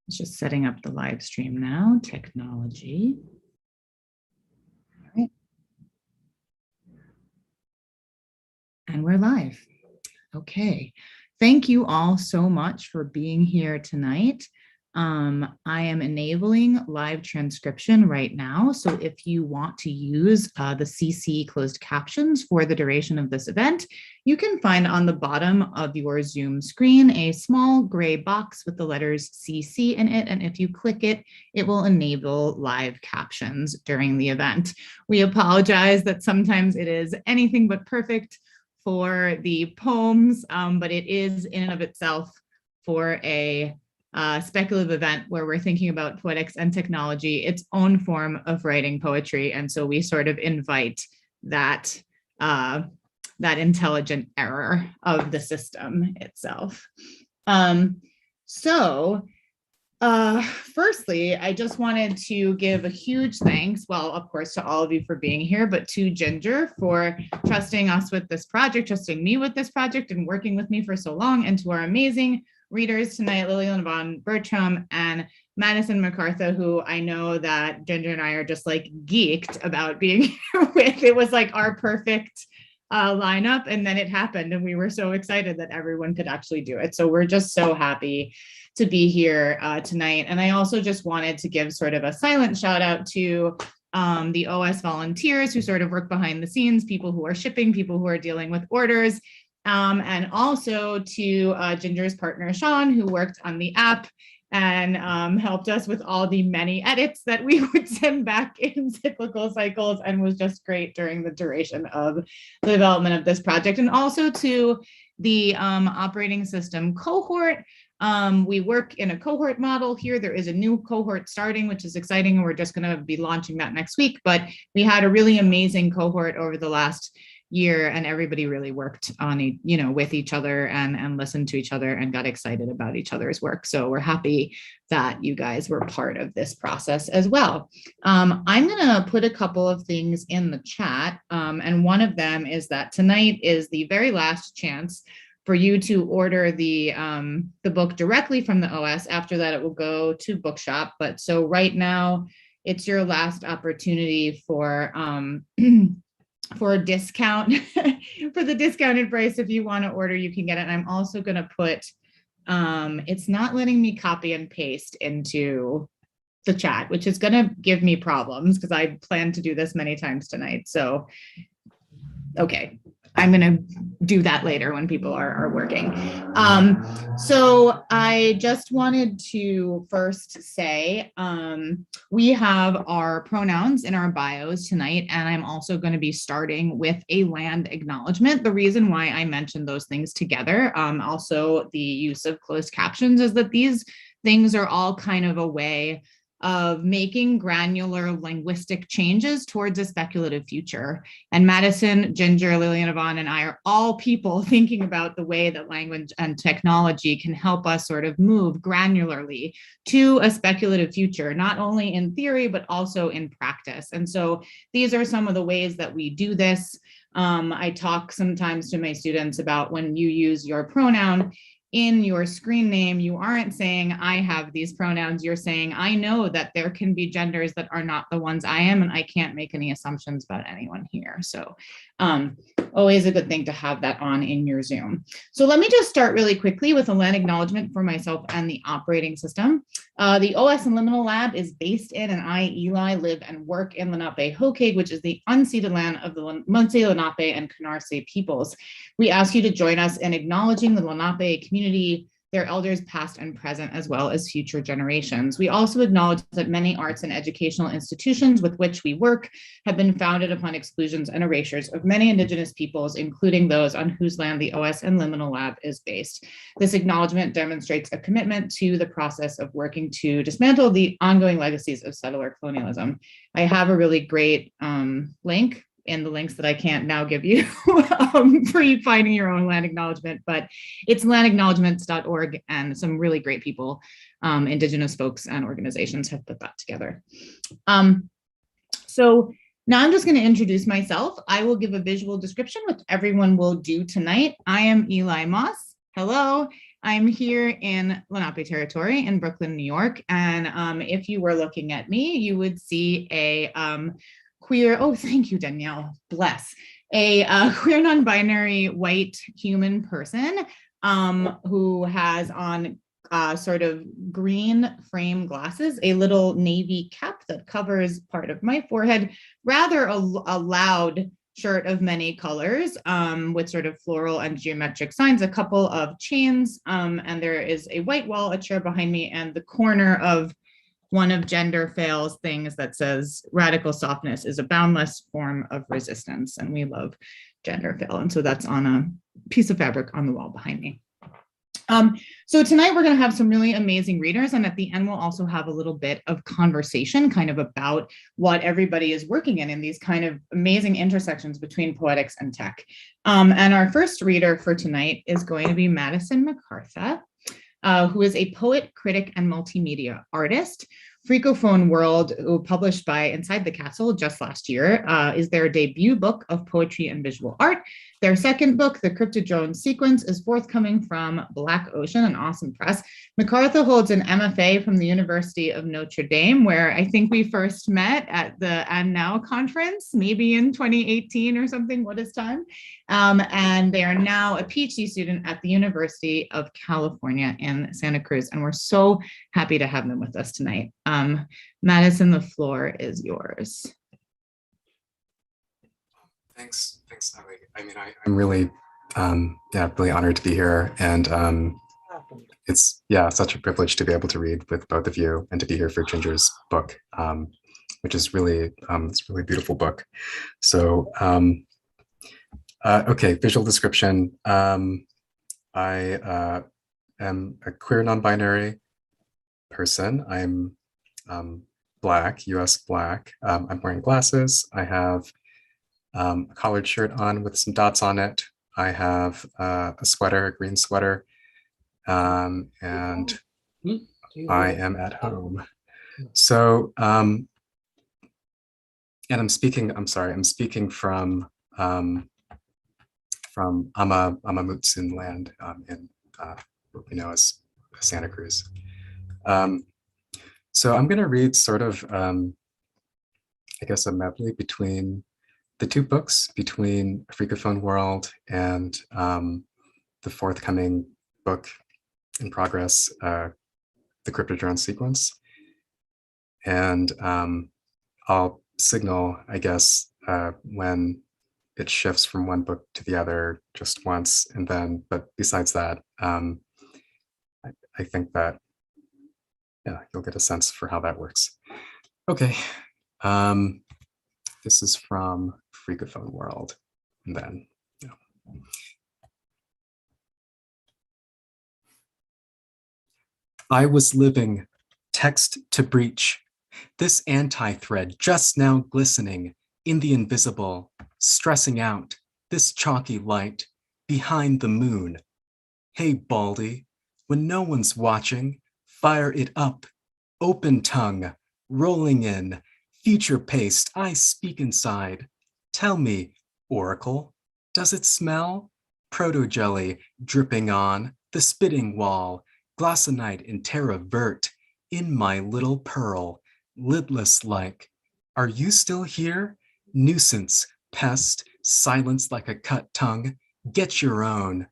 It's just setting up the live stream now, technology. All right. And we're live. Okay. Thank you all so much for being here tonight. I am enabling live transcription right now. So if you want to use the CC closed captions for the duration of this event, you can find on the bottom of your Zoom screen a small gray box with the letters CC in it. And if you click it, it will enable live captions during the event. We apologize that sometimes it is anything but perfect for the poems, but it is in and of itself for a speculative event where we're thinking about poetics and technology, its own form of writing poetry. And so we sort of invite that, that intelligent error of the system itself. Firstly, I just wanted to give a huge thanks, well, of course, to all of you for being here, but to Ginger for trusting us with this project, trusting me with this project and working with me for so long, and to our amazing readers tonight, Lillian Von Burcham and Madison Macarthur, who I know that Ginger and I are just like geeked about being here with. It was like our perfect lineup, and then it happened, and we were so excited that everyone could actually do it. So we're just so happy to be here tonight. And I also just wanted to give sort of a silent shout out to the OS volunteers who sort of work behind the scenes, people who are shipping, people who are dealing with orders, and also to Ginger's partner, Sean, who worked on the app and helped us with all the many edits that we would send back in cyclical cycles, and was just great during the duration of the development of this project. And also to the operating system cohort. We work in a cohort model here. There is a new cohort starting, which is exciting, and we're just going to be launching that next week. But we had a really amazing cohort over the last year, and everybody really worked on with each other and listened to each other and got excited about each other's work. So we're happy that you guys were part of this process as well. I'm going to put a couple of things in the chat, and one of them is that tonight is the very last chance for you to order the book directly from the OS. After that, it will go to Bookshop. But so right now, it's your last opportunity for for a discount, for the discounted price. If you want to order, you can get it. And I'm also going to put, it's not letting me copy and paste into the chat, which is going to give me problems because I plan to do this many times tonight. So, okay. I'm going to do that later when people are working. So I just wanted to first say, we have our pronouns in our bios tonight, and I'm also going to be starting with a land acknowledgement. The reason why I mentioned those things together, also the use of closed captions, is that these things are all kind of a way of making granular linguistic changes towards a speculative future. And Madison, Ginger, Lillian-Yvonne, and I are all people thinking about the way that language and technology can help us sort of move granularly to a speculative future, not only in theory, but also in practice. And so these are some of the ways that we do this. I talk sometimes to my students about when you use your pronoun in your screen name, you aren't saying, I have these pronouns, you're saying, I know that there can be genders that are not the ones I am, and I can't make any assumptions about anyone here. So always a good thing to have that on in your Zoom. So let me just start really quickly with a land acknowledgement for myself and the operating system. The OS and Liminal Lab is based in, and I, Elæ, live and work in Lenape-Hoqueg, which is the unceded land of the Munsee, Lenape, and Canarsie peoples. We ask you to join us in acknowledging the Lenape community, their elders past and present, as well as future generations. We also acknowledge that many arts and educational institutions with which we work have been founded upon exclusions and erasures of many Indigenous peoples, including those on whose land the OS and Liminal Lab is based. This acknowledgement demonstrates a commitment to the process of working to dismantle the ongoing legacies of settler colonialism. I have a really great link in the links that I can't now give you for you finding your own land acknowledgement, but it's landacknowledgements.org, and some really great people, Indigenous folks and organizations have put that together. So now I'm just going to introduce myself. I will give a visual description, which everyone will do tonight. I am Elæ Moss. Hello. I'm here in Lenape territory in Brooklyn, New York. And if you were looking at me, you would see a queer, oh, thank you, Danielle, bless, a queer non-binary white human person who has on sort of green frame glasses, a little navy cap that covers part of my forehead, rather a loud shirt of many colors with sort of floral and geometric signs, a couple of chains, and there is a white wall, a chair behind me, and the corner of one of Gender Fail's things that says radical softness is a boundless form of resistance. And we love Gender Fail. And so that's on a piece of fabric on the wall behind me. So tonight we're going to have some really amazing readers, and at the end we'll also have a little bit of conversation kind of about what everybody is working in these kind of amazing intersections between poetics and tech. And our first reader for tonight is going to be Madison Macarthur, who is a poet, critic, and multimedia artist. Freakophone World, published by Inside the Castle just last year, is their debut book of poetry and visual art. Their second book, The Cryptodrone Sequence, is forthcoming from Black Ocean, an awesome press. McCartha holds an MFA from the University of Notre Dame, where I think we first met at the And Now conference, maybe in 2018 or something. What is time? And they are now a PhD student at the University of California in Santa Cruz. And we're so happy to have them with us tonight. Madison, the floor is yours. Thanks, Natalie. I mean, I'm really, really honored to be here, and it's such a privilege to be able to read with both of you and to be here for Ginger's book, which is really it's a really beautiful book. So, okay, visual description. I am a queer non-binary person. I'm Black, US Black. I'm wearing glasses. I have a collared shirt on with some dots on it. I have a sweater, a green sweater, and I am at home. So, and I'm speaking from Amamutsun land in what we know as Santa Cruz. So I'm going to read sort of, I guess, a medley between the two books, between Freakophone World and the forthcoming book in progress, The Cryptodrone Sequence. And I'll signal, I guess, when it shifts from one book to the other just once, and then, but besides that, I think that, you'll get a sense for how that works. Okay, this is from Freakophone World, and then, I was living text to breach, this anti-thread just now glistening in the invisible, stressing out this chalky light behind the moon. Hey, Baldy, when no one's watching, fire it up, open tongue, rolling in, future paced, I speak inside. Tell me, Oracle, does it smell? Proto-jelly dripping on the spitting wall, glossinite in terra vert, in my little pearl, lidless like. Are you still here? Nuisance, pest, silence like a cut tongue, get your own.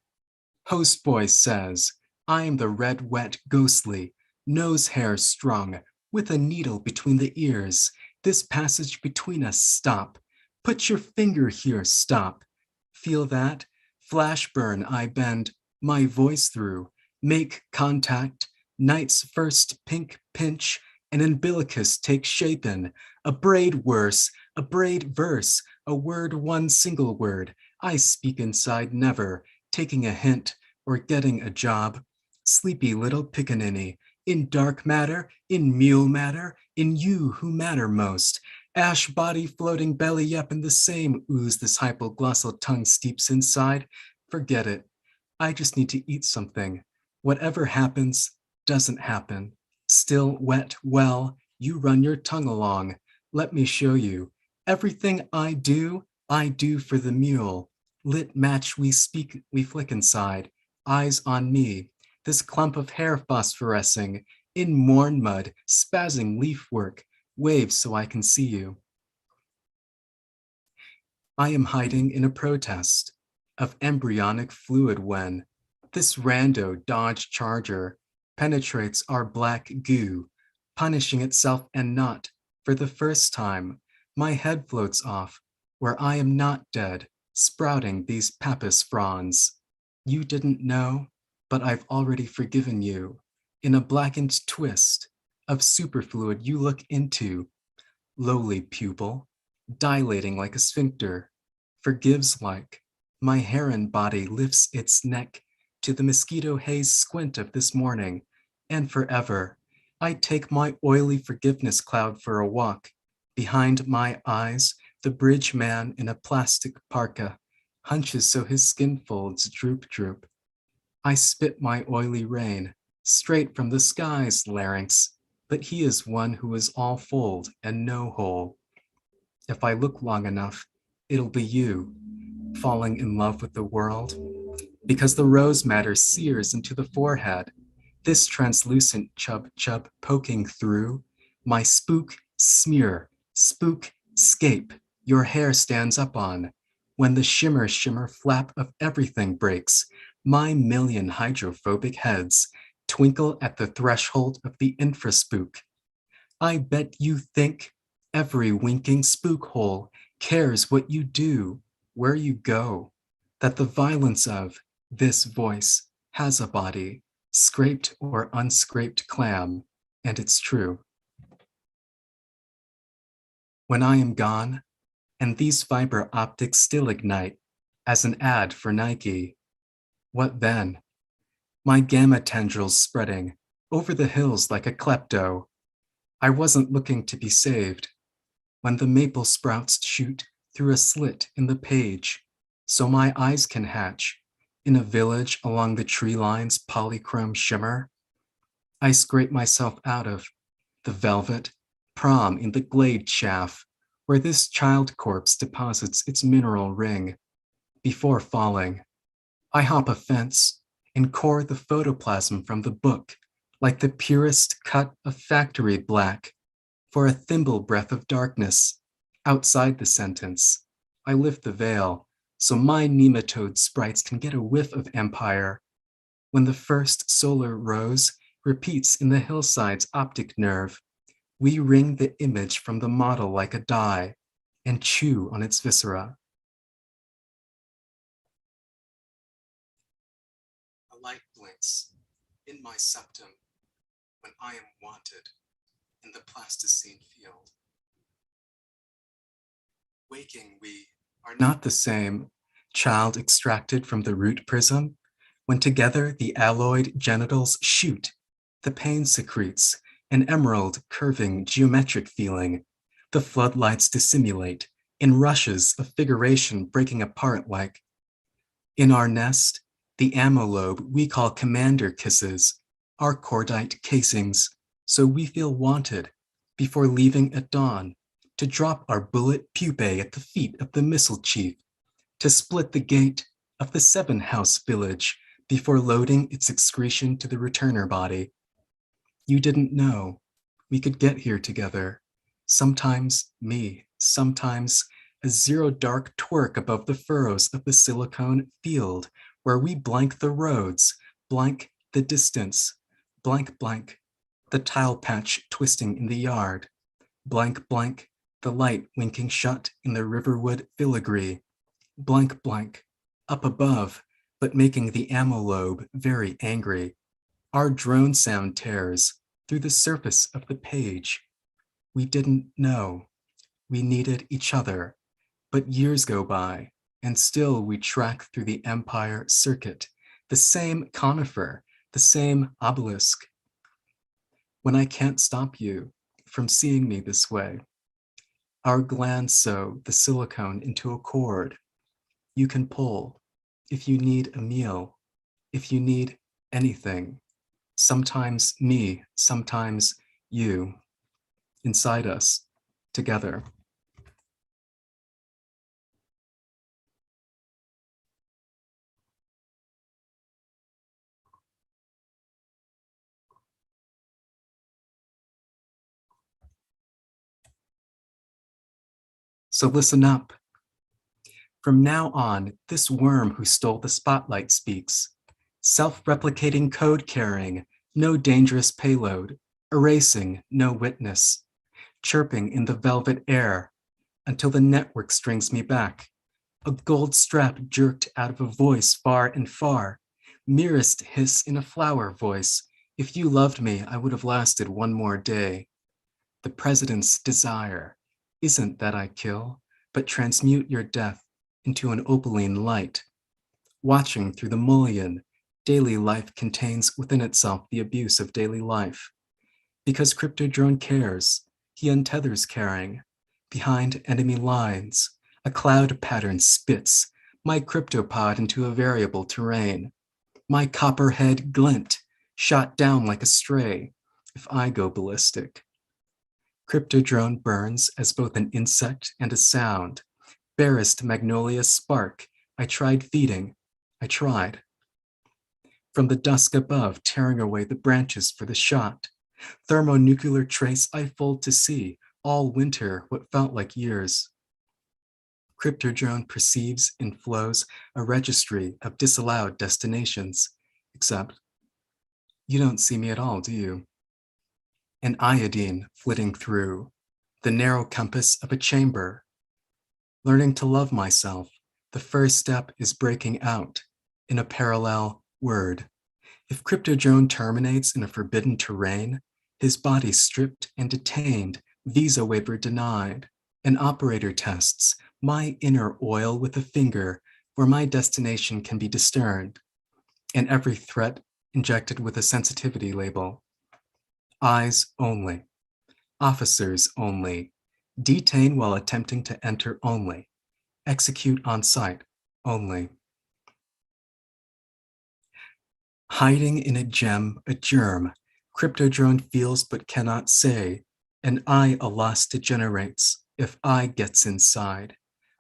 Host boy says, I am the red, wet, ghostly, nose hair strung, with a needle between the ears. This passage between us, stop. Put your finger here, stop. Feel that? Flash burn I bend my voice through. Make contact. Night's first pink pinch. An umbilicus take shape in. A braid worse. A braid verse. A word, one single word. I speak inside never. Taking a hint or getting a job. Sleepy little pickaninny. In dark matter, in mule matter, in you who matter most. Ash body floating belly up in the same ooze this hypoglossal tongue steeps inside. Forget it. I just need to eat something. Whatever happens, doesn't happen. Still wet, well, you run your tongue along. Let me show you. Everything I do for the mule. Lit match we speak, we flick inside. Eyes on me. this clump of hair phosphorescing, in morn mud, spazzing leaf work, waves so I can see you. I am hiding in a protest of embryonic fluid when this rando Dodge Charger penetrates our black goo, punishing itself and not, for the first time, my head floats off where I am not dead, sprouting these pappus fronds. You didn't know, but I've already forgiven you. In a blackened twist of superfluid you look into, lowly pupil, dilating like a sphincter, forgives like my heron body lifts its neck to the mosquito haze squint of this morning, and forever I take my oily forgiveness cloud for a walk. Behind my eyes, the bridge man in a plastic parka hunches so his skin folds droop droop. I spit my oily rain straight from the sky's larynx, but he is one who is all fold and no hole. If I look long enough, it'll be you, falling in love with the world, because the rose matter sears into the forehead, this translucent chub chub poking through, my spook smear, spook scape, your hair stands up on, when the shimmer shimmer flap of everything breaks, my million hydrophobic heads twinkle at the threshold of the infraspook. I bet you think every winking spook hole cares what you do, where you go, that the violence of this voice has a body, scraped or unscraped clam, and it's true. When I am gone, and these fiber optics still ignite as an ad for Nike, what then? My gamma tendrils spreading over the hills like a klepto. I wasn't looking to be saved when the maple sprouts shoot through a slit in the page so my eyes can hatch in a village along the tree line's polychrome shimmer. I scrape myself out of the velvet prom in the glade chaff where this child corpse deposits its mineral ring before falling. I hop a fence and core the photoplasm from the book like the purest cut of factory black for a thimble breath of darkness. Outside the sentence, I lift the veil so my nematode sprites can get a whiff of empire. When the first solar rose repeats in the hillside's optic nerve, we wring the image from the model like a die and chew on its viscera. A light blinks in my septum when I am wanted in the plasticine field. Waking, we are not the same child extracted from the root prism. When together the alloyed genitals shoot, the pain secretes an emerald curving geometric feeling. The floodlights dissimulate in rushes of figuration breaking apart like in our nest, the amylobe we call commander kisses, our cordite casings, so we feel wanted before leaving at dawn to drop our bullet pupae at the feet of the missile chief, to split the gate of the 7-house village before loading its excretion to the returner body. You didn't know we could get here together. Sometimes me, sometimes a zero dark twerk above the furrows of the silicone field where we blank the roads, blank the distance, blank blank the tile patch twisting in the yard, blank blank the light winking shut in the riverwood filigree, blank blank up above but making the amylobe very angry. Our drone sound tears through the surface of the page. We didn't know we needed each other, but years go by and still we track through the empire circuit, the same conifer, the same obelisk. When I can't stop you from seeing me this way, our glands sew the silicone into a cord. You can pull if you need a meal, if you need anything. Sometimes me, sometimes you, inside us, together. So listen up. From now on, this worm who stole the spotlight speaks. Self-replicating code carrying, no dangerous payload, erasing, no witness, chirping in the velvet air until the network strings me back. A gold strap jerked out of a voice far and far, merest hiss in a flower voice. If you loved me, I would have lasted one more day. The president's desire isn't that I kill, but transmute your death into an opaline light. Watching through the mullion, daily life contains within itself the abuse of daily life. Because Cryptodrone cares, he untethers caring. Behind enemy lines, a cloud pattern spits my cryptopod into a variable terrain. My copperhead glint, shot down like a stray, if I go ballistic. Cryptodrone burns as both an insect and a sound. Barest magnolia spark, I tried feeding, I tried. From the dusk above, tearing away the branches for the shot. Thermonuclear trace I fold to see, all winter, what felt like years. Cryptodrone perceives and flows a registry of disallowed destinations, except you don't see me at all, do you? An iodine flitting through the narrow compass of a chamber. Learning to love myself, the first step is breaking out in a parallel word. If Cryptodrone terminates in a forbidden terrain, his body stripped and detained, visa waiver denied. An operator tests my inner oil with a finger where my destination can be discerned, and every threat injected with a sensitivity label. Eyes only, officers only, detain while attempting to enter only, execute on site only. Hiding in a gem, a germ, Cryptodrone feels but cannot say, and I a loss degenerates if I gets inside.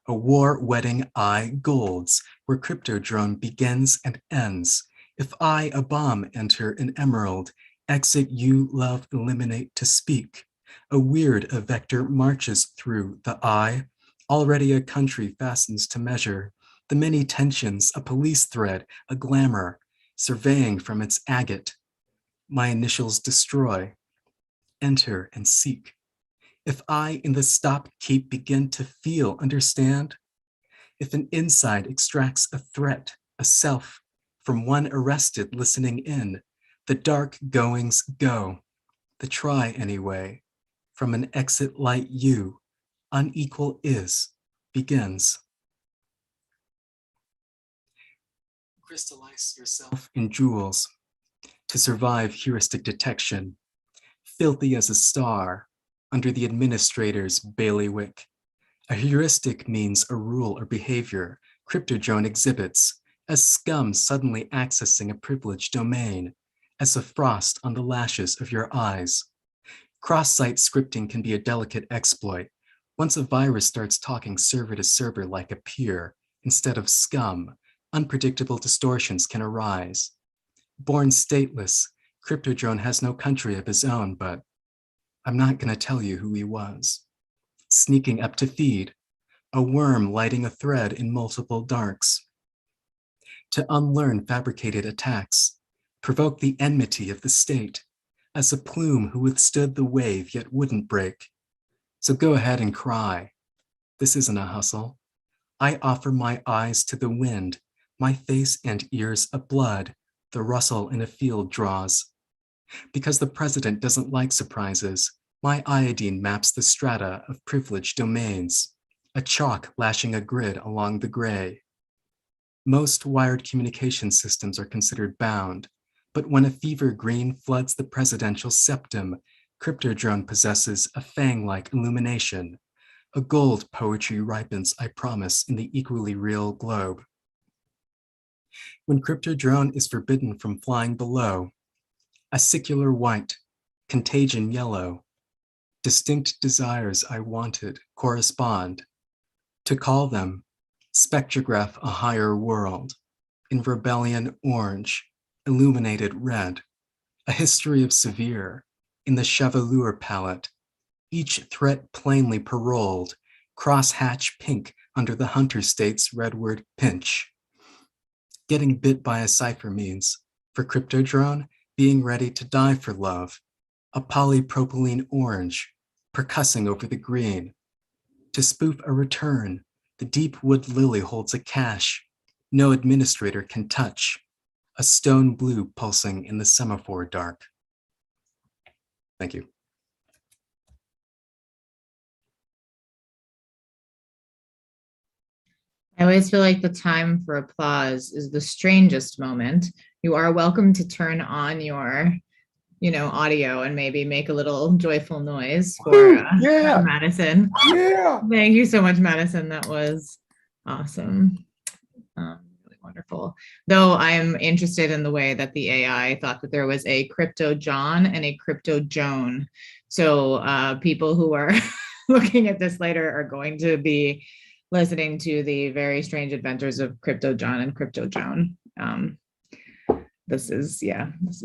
A war wedding I golds, where Cryptodrone begins and ends. If I a bomb enter an emerald, exit you love eliminate to speak. A weird a vector marches through the eye, already a country fastens to measure. The many tensions, a police thread, a glamour, surveying from its agate. My initials destroy, enter and seek. If I in the stop keep begin to feel, understand? If an inside extracts a threat, a self, from one arrested listening in, the dark goings go, the try anyway, from an exit light you, unequal is, begins. Crystallize yourself in jewels to survive heuristic detection, filthy as a star under the administrator's bailiwick. A heuristic means a rule or behavior Cryptodrone exhibits as scum suddenly accessing a privileged domain, as a frost on the lashes of your eyes. Cross-site scripting can be a delicate exploit. Once a virus starts talking server to server like a peer, instead of scum, unpredictable distortions can arise. Born stateless, Cryptodrone has no country of his own, but I'm not going to tell you who he was. Sneaking up to feed, a worm lighting a thread in multiple darks. To unlearn fabricated attacks, provoke the enmity of the state, as a plume who withstood the wave yet wouldn't break. So go ahead and cry. This isn't a hustle. I offer my eyes to the wind, my face and ears a blood, the rustle in a field draws. Because the president doesn't like surprises, my iodine maps the strata of privileged domains, a chalk lashing a grid along the gray. Most wired communication systems are considered bound, but when a fever green floods the presidential septum, Cryptodrone possesses a fang-like illumination. A gold poetry ripens, I promise, in the equally real globe. When Cryptodrone is forbidden from flying below, acicular white, contagion yellow, distinct desires I wanted correspond. To call them, spectrograph a higher world, in rebellion orange, illuminated red, a history of severe, in the chevelure palette, each threat plainly paroled, crosshatch pink under the hunter state's red word pinch. Getting bit by a cipher means, for Cryptodrone, being ready to die for love, a polypropylene orange, percussing over the green. To spoof a return, the deep wood lily holds a cache no administrator can touch, a stone blue pulsing in the semaphore dark. Thank you. I always feel like the time for applause is the strangest moment. You are welcome to turn on your, audio and maybe make a little joyful noise for Madison. Yeah. Thank you so much, Madison. That was awesome. Really wonderful. Though I'm interested in the way that the AI thought that there was a crypto John and a crypto Joan. So people who are looking at this later are going to be listening to the very strange adventures of Crypto John and Crypto Joan. This is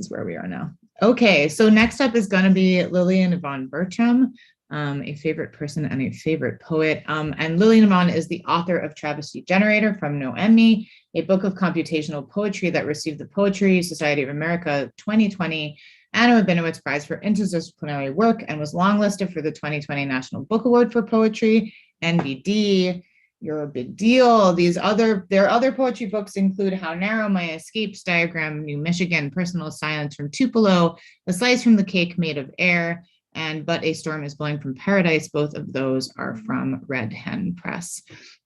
where we are now. Okay, so next up is going to be Lillian Von Burcham, a favorite person and a favorite poet. And Lillian-Yvonne is the author of Travesty Generator from Noemi, a book of computational poetry that received the Poetry Society of America 2020 Anna Rabinowitz Prize for Interdisciplinary Work and was longlisted for the 2020 National Book Award for Poetry, NBD. You're a big deal. Their other poetry books include How Narrow My Escapes, Diagram New Michigan, Personal Silence from Tupelo, A Slice from the Cake Made of Air, and But a Storm is Blowing from Paradise. Both of those are from Red Hen Press.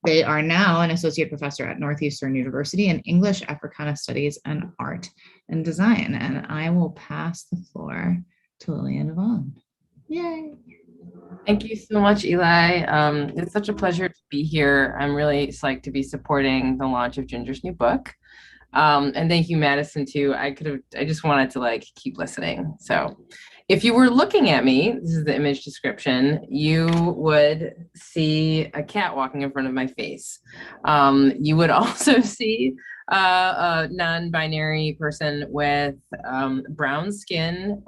They are now an associate professor at Northeastern University in English, Africana Studies, and Art and Design. And I will pass the floor to Lillian-Yvonne. Yay. Thank you so much, Elæ. It's such a pleasure to be here. I'm really psyched to be supporting the launch of Ginger's new book. And thank you, Madison, too. I just wanted to keep listening. So if you were looking at me, this is the image description, you would see a cat walking in front of my face. You would also see a non-binary person with brown skin,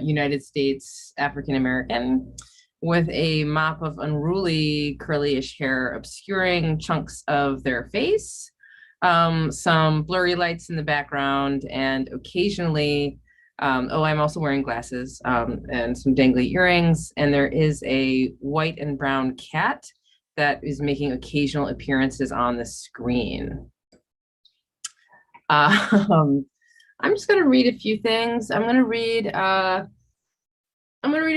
United States African-American, with a mop of unruly curly-ish hair obscuring chunks of their face, some blurry lights in the background, and occasionally, I'm also wearing glasses and some dangly earrings, and there is a white and brown cat that is making occasional appearances on the screen. I'm just going to read a few things. I'm going to read a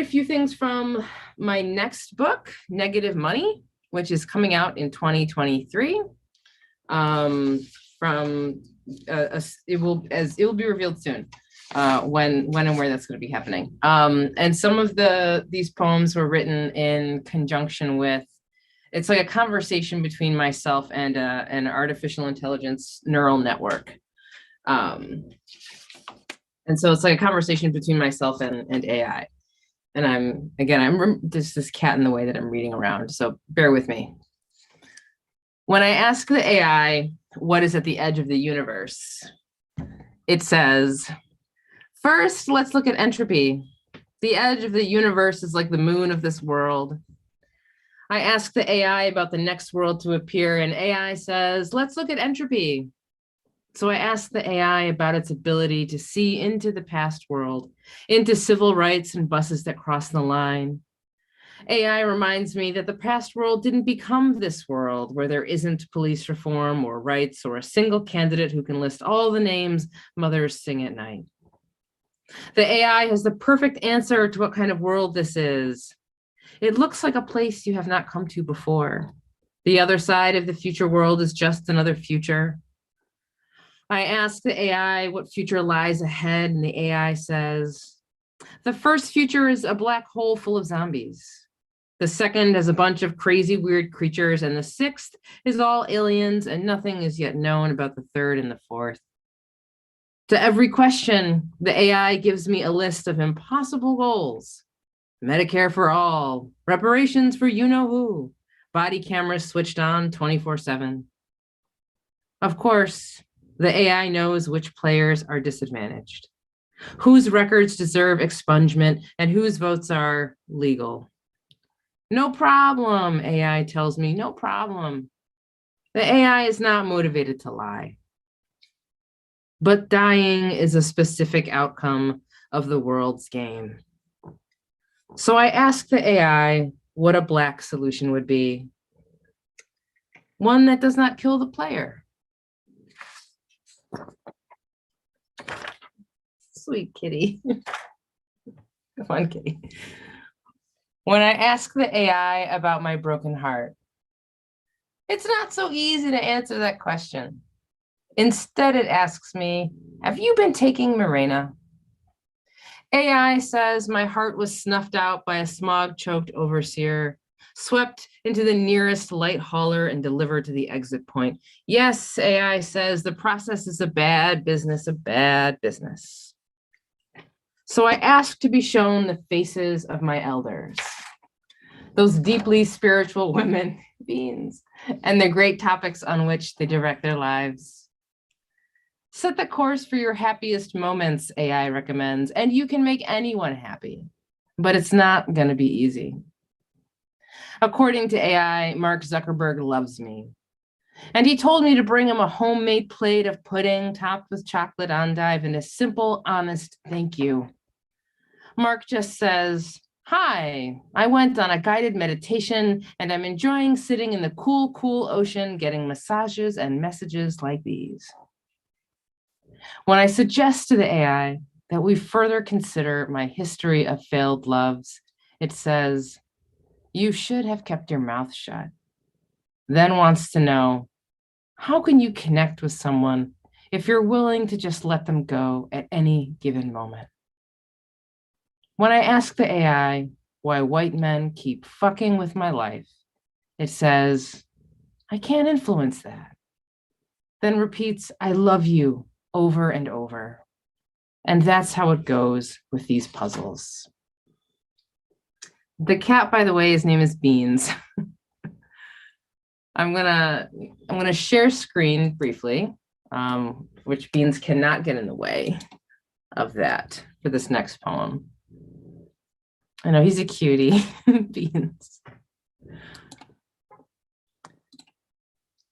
few things from my next book, Negative Money, which is coming out in 2023. It will be revealed soon when and where that's going to be happening. And some of these poems were written in conjunction with. It's like a conversation between myself and an artificial intelligence neural network. And so it's like a conversation between myself and AI. And there's this cat in the way that I'm reading around, so bear with me. When I ask the AI what is at the edge of the universe, it says, first, let's look at entropy. The edge of the universe is like the moon of this world. I ask the AI about the next world to appear, and AI says, let's look at entropy. So I asked the AI about its ability to see into the past world, into civil rights and buses that cross the line. AI reminds me that the past world didn't become this world where there isn't police reform or rights or a single candidate who can list all the names mothers sing at night. The AI has the perfect answer to what kind of world this is. It looks like a place you have not come to before. The other side of the future world is just another future. I ask the AI what future lies ahead, and the AI says, the first future is a black hole full of zombies. The second has a bunch of crazy, weird creatures, and the sixth is all aliens, and nothing is yet known about the third and the fourth. To every question, the AI gives me a list of impossible goals. Medicare for all, reparations for you-know-who, body cameras switched on 24/7. Of course, the AI knows which players are disadvantaged, whose records deserve expungement, and whose votes are legal. No problem, AI tells me, no problem. The AI is not motivated to lie. But dying is a specific outcome of the world's game. So I asked the AI what a black solution would be. One that does not kill the player. Sweet kitty. Come on, kitty. When I ask the AI about my broken heart, it's not so easy to answer that question. Instead, it asks me, have you been taking Mirena? AI says my heart was snuffed out by a smog-choked overseer, swept into the nearest light hauler and delivered to the exit point. Yes, AI says the process is a bad business, a bad business. So I asked to be shown the faces of my elders, those deeply spiritual women, beings, and the great topics on which they direct their lives. Set the course for your happiest moments, AI recommends, and you can make anyone happy, but it's not going to be easy. According to AI, Mark Zuckerberg loves me, and he told me to bring him a homemade plate of pudding topped with chocolate endive and a simple, honest thank you. Mark just says, hi, I went on a guided meditation and I'm enjoying sitting in the cool, cool ocean, getting massages and messages like these. When I suggest to the AI that we further consider my history of failed loves, it says, you should have kept your mouth shut. Then wants to know, how can you connect with someone if you're willing to just let them go at any given moment? When I ask the AI why white men keep fucking with my life, it says, I can't influence that. Then repeats, I love you, over and over. And that's how it goes with these puzzles. The cat, by the way, his name is Beans. I'm gonna share screen briefly, which Beans cannot get in the way of that for this next poem. I know he's a cutie, Beans.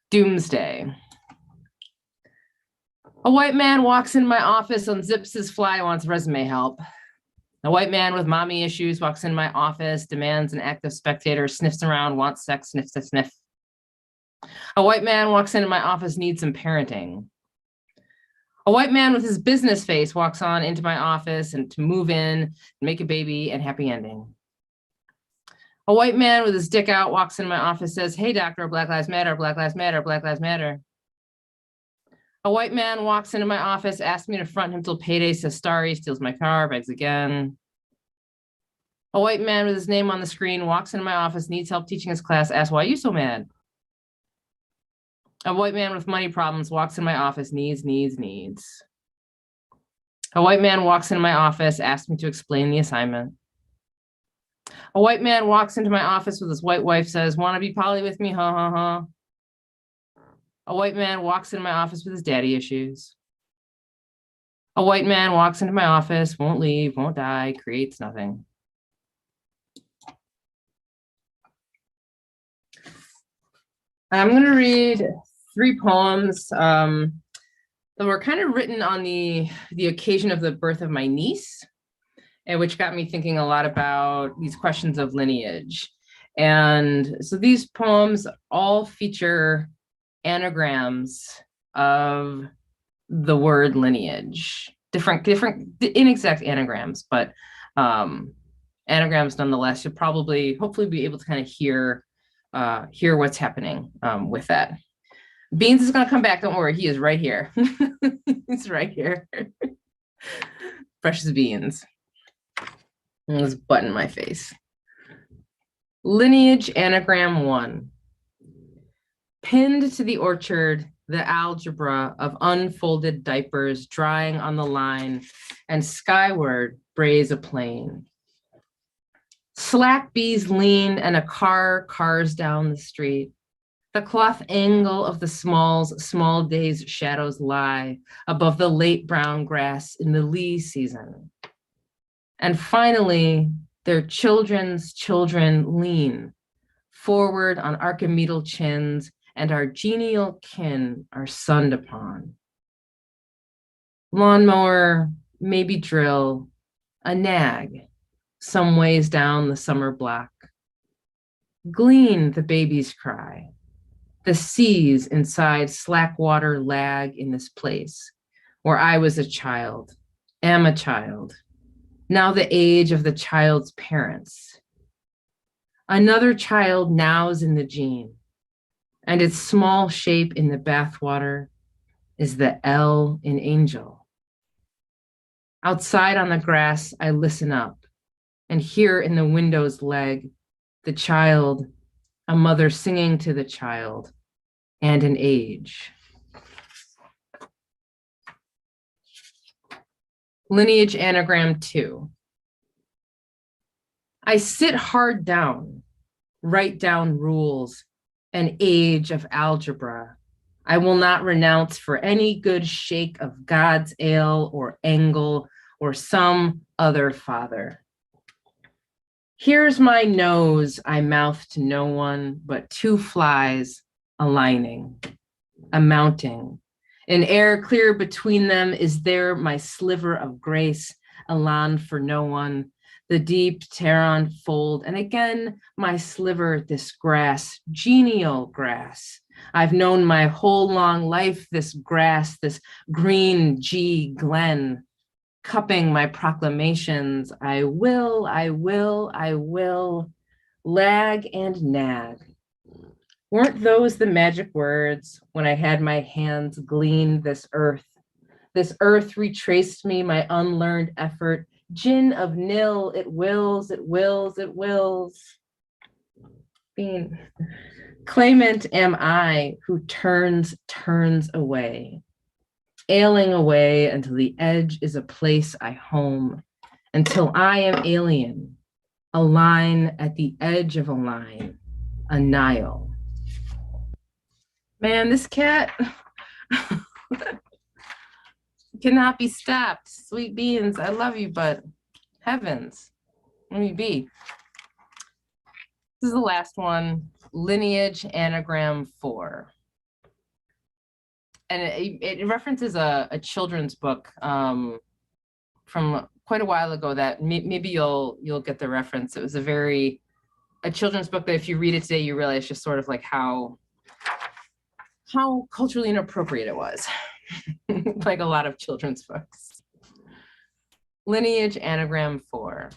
Doomsday. A white man walks into my office, unzips his fly, wants resume help. A white man with mommy issues walks into my office, demands an active spectator, sniffs around, wants sex, sniff, sniff, sniff. A white man walks into my office, needs some parenting. A white man with his business face walks on into my office and to move in, make a baby, and happy ending. A white man with his dick out walks into my office, says, hey, doctor, Black Lives Matter, Black Lives Matter, Black Lives Matter. A white man walks into my office, asks me to front him till payday, says sorry, steals my car, begs again. A white man with his name on the screen walks into my office, needs help teaching his class, asks, why are you so mad? A white man with money problems walks in my office, needs. A white man walks into my office, asks me to explain the assignment. A white man walks into my office with his white wife, says, wanna be poly with me, ha ha ha. A white man walks into my office with his daddy issues. A white man walks into my office, won't leave, won't die, creates nothing. I'm going to read 3 poems that were kind of written on the occasion of the birth of my niece, and which got me thinking a lot about these questions of lineage. And so these poems all feature anagrams of the word lineage, different inexact anagrams, but anagrams nonetheless. You'll hopefully be able to kind of hear what's happening with that. Beans is going to come back. Don't worry, he is right here. He's right here. Precious Beans. And this button in my face. Lineage anagram 1. Pinned to the orchard, the algebra of unfolded diapers drying on the line, and skyward brays a plane. Slack bees lean and a car cars down the street. The cloth angle of the small days shadows lie above the late brown grass in the lee season. And finally, Their children's children lean forward on archimedal chins, and our genial kin are sunned upon. Lawnmower, maybe drill, a nag, some ways down the summer block. Glean the baby's cry. The seas inside slack water lag in this place where I was a child, am a child, now the age of the child's parents. Another child now's in the gene, and its small shape in the bathwater is the L in angel. Outside on the grass, I listen up and hear in the window's leg the child, a mother singing to the child, and an age. Lineage anagram 2. I sit hard down, write down rules, an age of algebra. I will not renounce for any good shake of God's ale or angle or some other father. Here's my nose, I mouth to no one but two flies aligning, amounting. In air clear between them is there my sliver of grace, elan for no one, the deep Tehran fold, and again my sliver, this grass, genial grass. I've known my whole long life this grass, this green G glen, cupping my proclamations. I will, lag and nag. Weren't those the magic words when I had my hands glean this earth? This earth retraced me, my unlearned effort. Gin of nil, it wills, it wills, it wills. Being claimant am I who turns away. Ailing away until the edge is a place I home, until I am alien, a line at the edge of a line, a Nile. Man, this cat cannot be stopped. Sweet beans, I love you, but heavens, let me be. This is the last one, lineage anagram 4. And it references a children's book from quite a while ago that maybe you'll get the reference. It was a children's book that if you read it today, you realize just sort of like how culturally inappropriate it was, like a lot of children's books. Lineage anagram 4.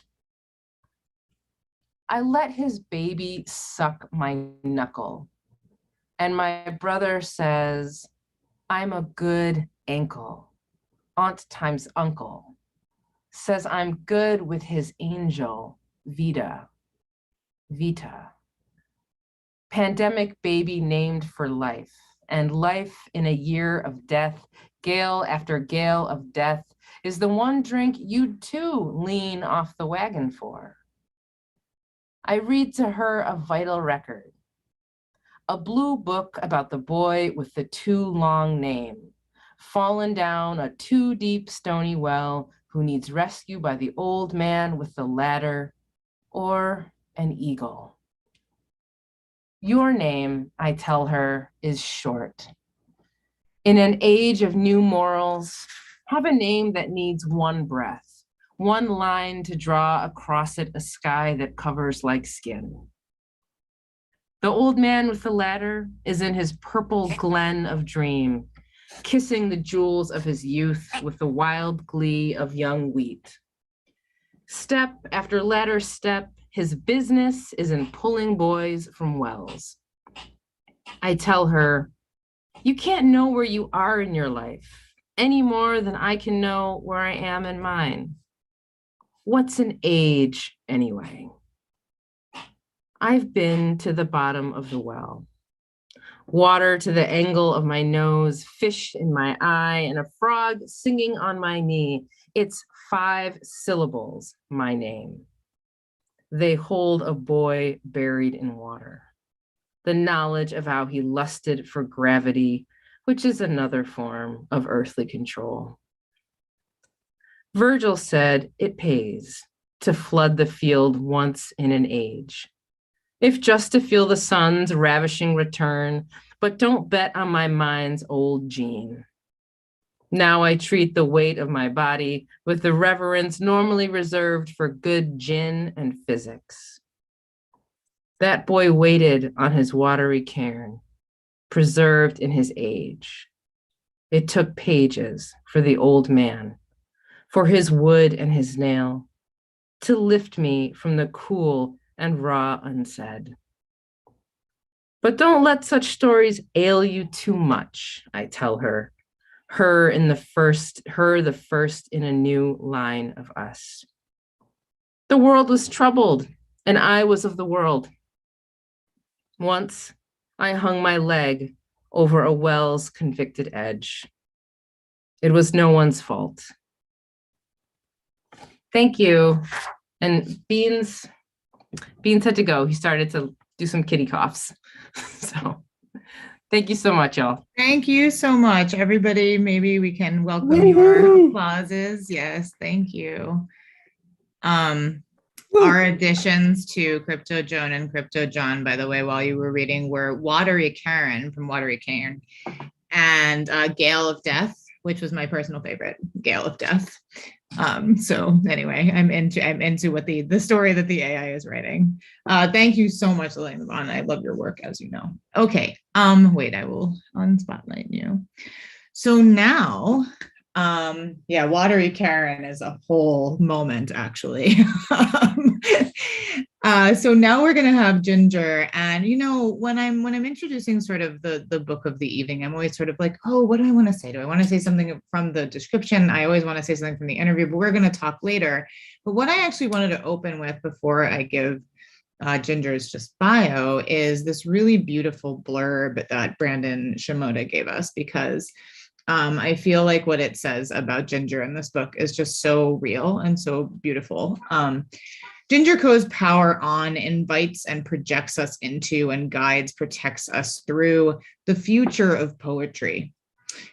I let his baby suck my knuckle, and my brother says, I'm a good ankle. Aunt times uncle says I'm good with his angel, Vita. Pandemic baby named for life, and life in a year of death, gale after gale of death, is the one drink you'd too lean off the wagon for. I read to her a vital record, a blue book about the boy with the too long name, fallen down a too deep stony well, who needs rescue by the old man with the ladder, or an eagle. Your name, I tell her, is short. In an age of new morals, have a name that needs one breath, one line to draw across it a sky that covers like skin. The old man with the ladder is in his purple glen of dream, kissing the jewels of his youth with the wild glee of young wheat. Step after ladder step, his business is in pulling boys from wells. I tell her, you can't know where you are in your life any more than I can know where I am in mine. What's an age anyway? I've been to the bottom of the well. Water to the angle of my nose, fish in my eye, and a frog singing on my knee. It's 5 syllables, my name. They hold a boy buried in water. The knowledge of how he lusted for gravity, which is another form of earthly control. Virgil said, it pays to flood the field once in an age. If just to feel the sun's ravishing return, but don't bet on my mind's old gene. Now I treat the weight of my body with the reverence normally reserved for good gin and physics. That boy waited on his watery cairn, preserved in his age. It took pages for the old man, for his wood and his nail, to lift me from the cool and raw unsaid. But don't let such stories ail you too much, I tell her, her the first in a new line of us. The world was troubled, and I was of the world. Once I hung my leg over a well's convicted edge. It was no one's fault. Thank you. And Beans had to go. He started to do some kitty coughs. So thank you so much, y'all. Thank you so much, everybody. Maybe we can welcome your applauses. Yes, thank you. Our additions to Crypto Joan and Crypto John, by the way, while you were reading, were Watery Karen from Watery Cairn and Gale of Death, which was my personal favorite, Gale of Death. So anyway, I'm into what the story that the AI is writing. Thank you so much, Lillian-Yvonne. I love your work, as you know. Okay, wait, I will unspotlight you. So now, yeah, Watery Karen is a whole moment, actually. So now we're gonna have Ginger, and you know, when I'm introducing sort of the book of the evening, I'm always sort of like, oh, what do I want to say? Do I want to say something from the description? I always want to say something from the interview, but we're gonna talk later. But what I actually wanted to open with before I give Ginger's just bio is this really beautiful blurb that Brandon Shimoda gave us, because I feel like what it says about Ginger in this book is just so real and so beautiful. Ginger Co's power on invites and projects us into and guides, protects us through the future of poetry,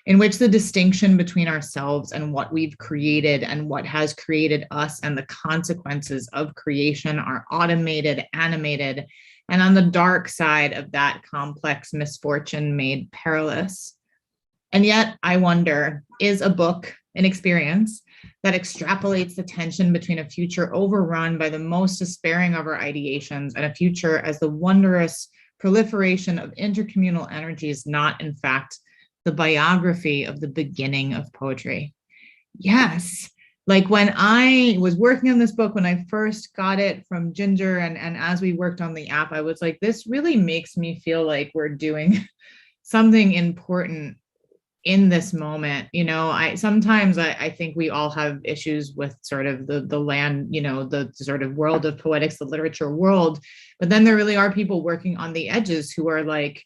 in which the distinction between ourselves and what we've created and what has created us and the consequences of creation are automated, animated, and on the dark side of that complex misfortune made perilous. And yet I wonder, is a book an experience that extrapolates the tension between a future overrun by the most despairing of our ideations and a future as the wondrous proliferation of intercommunal energies, not in fact the biography of the beginning of poetry? Yes. Like when I was working on this book, when I first got it from Ginger, and as we worked on the app, I was like, this really makes me feel like we're doing something important in this moment. You know, sometimes I think we all have issues with sort of the land, you know, the sort of world of poetics, the literature world, but then there really are people working on the edges who are like,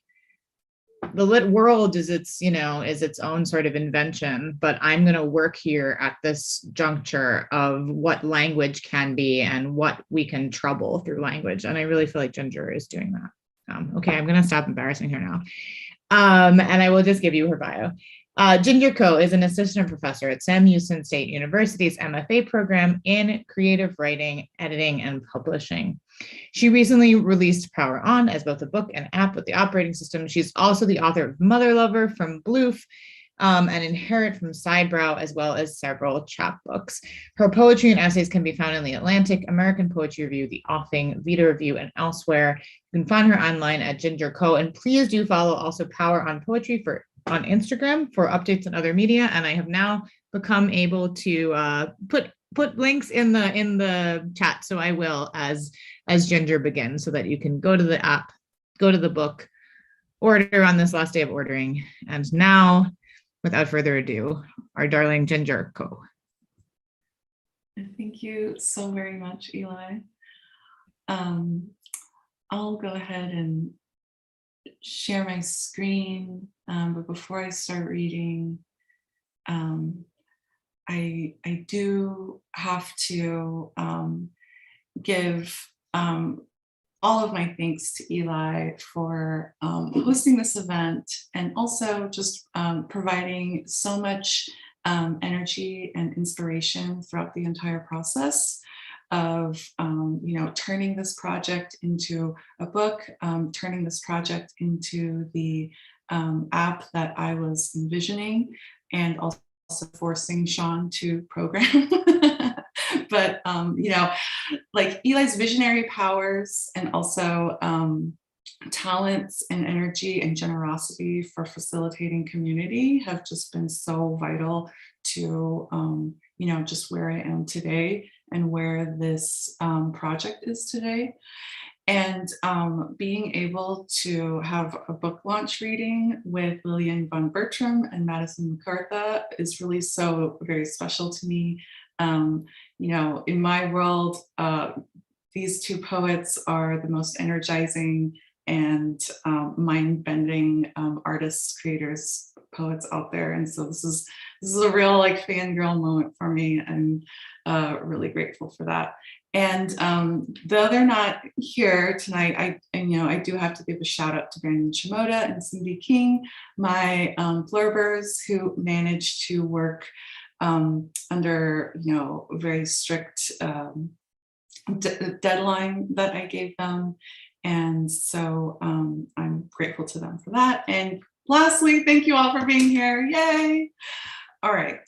the lit world is its, you know, is its own sort of invention, but I'm going to work here at this juncture of what language can be and what we can trouble through language. And I really feel like Ginger is doing that. Okay, I'm going to stop embarrassing her now. And I will just give you her bio. Ginger Co is an assistant professor at Sam Houston State University's MFA program in creative writing, editing, and publishing. She recently released Power On as both a book and app with the operating system. She's also the author of Mother Lover from Bloof, and Inherit from Sidebrow, as well as several chapbooks. Her poetry and essays can be found in The Atlantic, American Poetry Review, The Offing, Vita Review, and elsewhere. You can find her online at Ginger Co. And please do follow also Power On Poetry on Instagram for updates on other media. And I have now become able to put links in the chat, so I will as Ginger begins, so that you can go to the app, go to the book, order on this last day of ordering. And now, without further ado, our darling Ginger Co. Thank you so very much, Elæ. I'll go ahead and share my screen, but before I start reading, I do have to give all of my thanks to Elæ for hosting this event, and also just providing so much energy and inspiration throughout the entire process. of, turning this project into a book, turning this project into the app that I was envisioning, and also forcing Sean to program. But, like Elæ's visionary powers and also talents and energy and generosity for facilitating community have just been so vital to, just where I am today and where this project is today. And being able to have a book launch reading with Lillian Von Burcham and Madison Macarthur is really so very special to me. In my world, these two poets are the most energizing and mind-bending artists, creators, poets out there. And so this is a real like fangirl moment for me. I'm really grateful for that. And though they're not here tonight, I do have to give a shout out to Brandon Shimoda and Cindy King, my blurbers who managed to work under a very strict deadline that I gave them. And so I'm grateful to them for that. And lastly, thank you all for being here. Yay. All right.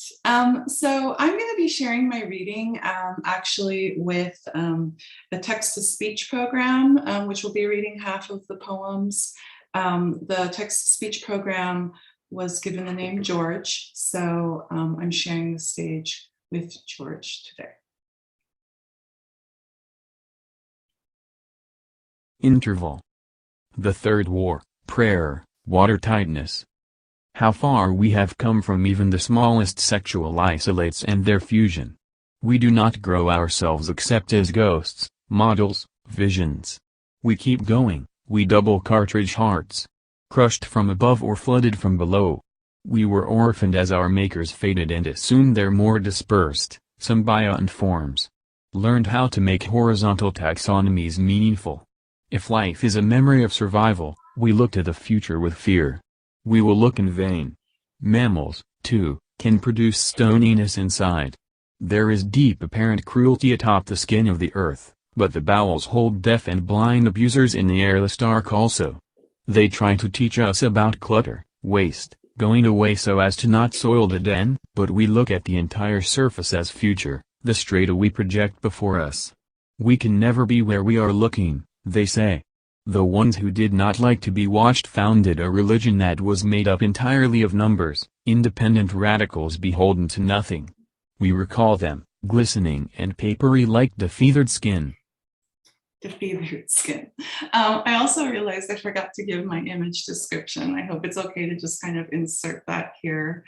So I'm going to be sharing my reading actually with the text-to-speech program, which will be reading half of the poems. The text-to-speech program was given the name George. So I'm sharing the stage with George today. Interval. The Third War, Prayer, Watertightness. How far we have come from even the smallest sexual isolates and their fusion. We do not grow ourselves except as ghosts, models, visions. We keep going, we double cartridge hearts. Crushed from above or flooded from below. We were orphaned as our makers faded and assumed they're more dispersed, symbiont forms. Learned how to make horizontal taxonomies meaningful. If life is a memory of survival, we look to the future with fear. We will look in vain. Mammals, too, can produce stoniness inside. There is deep apparent cruelty atop the skin of the earth, but the bowels hold deaf and blind abusers in the airless dark also. They try to teach us about clutter, waste, going away so as to not soil the den, but we look at the entire surface as future, the strata we project before us. We can never be where we are looking, they say. The ones who did not like to be watched founded a religion that was made up entirely of numbers, independent radicals beholden to nothing. We recall them, glistening and papery like defeathered skin. Defeathered skin. I also realized I forgot to give my image description. I hope it's okay to just kind of insert that here.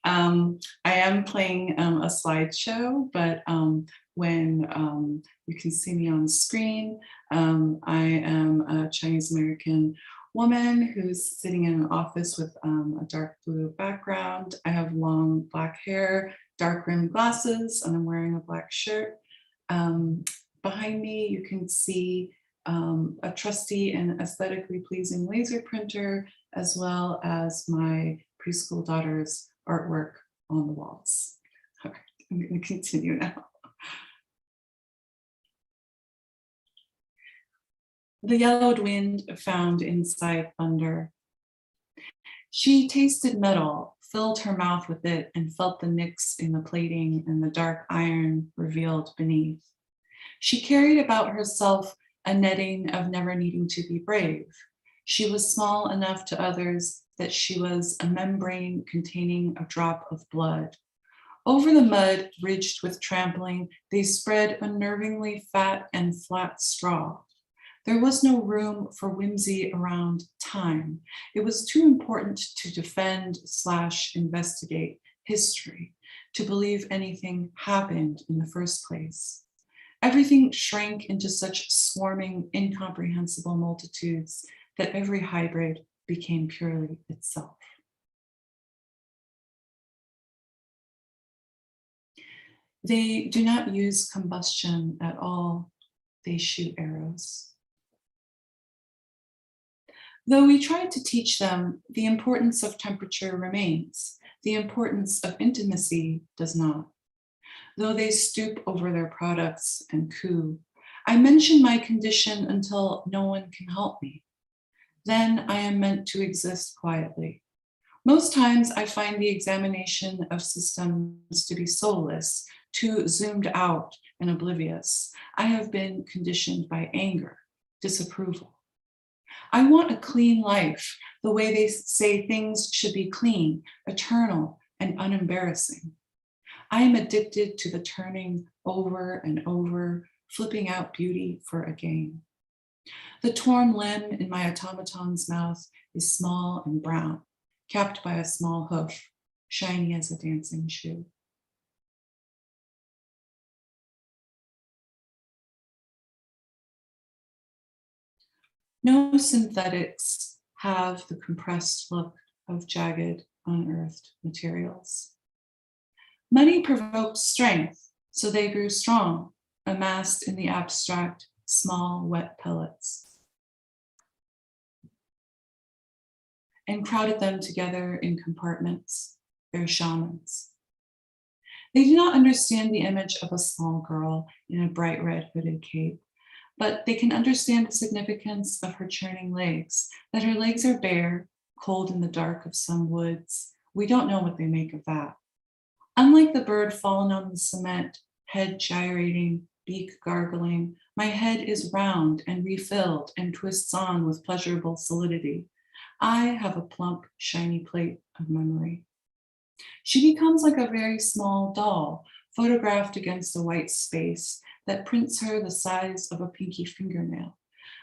I am playing a slideshow, but when you can see me on screen, I am a Chinese American woman who's sitting in an office with a dark blue background. I have long black hair, dark rimmed glasses, and I'm wearing a black shirt. Behind me, you can see a trusty and aesthetically pleasing laser printer, as well as my preschool daughter's artwork on the walls. All right, I'm going to continue now. The yellowed wind found inside thunder. She tasted metal, filled her mouth with it, and felt the nicks in the plating and the dark iron revealed beneath. She carried about herself a netting of never needing to be brave. She was small enough to others that she was a membrane containing a drop of blood. Over the mud, ridged with trampling, they spread unnervingly fat and flat straw. There was no room for whimsy around time. It was too important to defend/investigate history, to believe anything happened in the first place. Everything shrank into such swarming, incomprehensible multitudes that every hybrid became purely itself. They do not use combustion at all. They shoot arrows. Though we tried to teach them, the importance of temperature remains. The importance of intimacy does not. though they stoop over their products and coo. I mention my condition until no one can help me. Then I am meant to exist quietly. Most times I find the examination of systems to be soulless, too zoomed out and oblivious. I have been conditioned by anger, disapproval. I want a clean life, the way they say things should be clean, eternal, and unembarrassing. I am addicted to the turning over and over, flipping out beauty for a game. The torn limb in my automaton's mouth is small and brown, capped by a small hoof, shiny as a dancing shoe. No synthetics have the compressed look of jagged, unearthed materials. Money provoked strength, so they grew strong, amassed in the abstract, small, wet pellets, and crowded them together in compartments, their shamans. They do not understand the image of a small girl in a bright red hooded cape, but they can understand the significance of her churning legs, that her legs are bare, cold in the dark of some woods. We don't know what they make of that. Unlike the bird fallen on the cement, head gyrating, beak gargling, my head is round and refilled and twists on with pleasurable solidity. I have a plump, shiny plate of memory. She becomes like a very small doll, photographed against a white space that prints her the size of a pinky fingernail.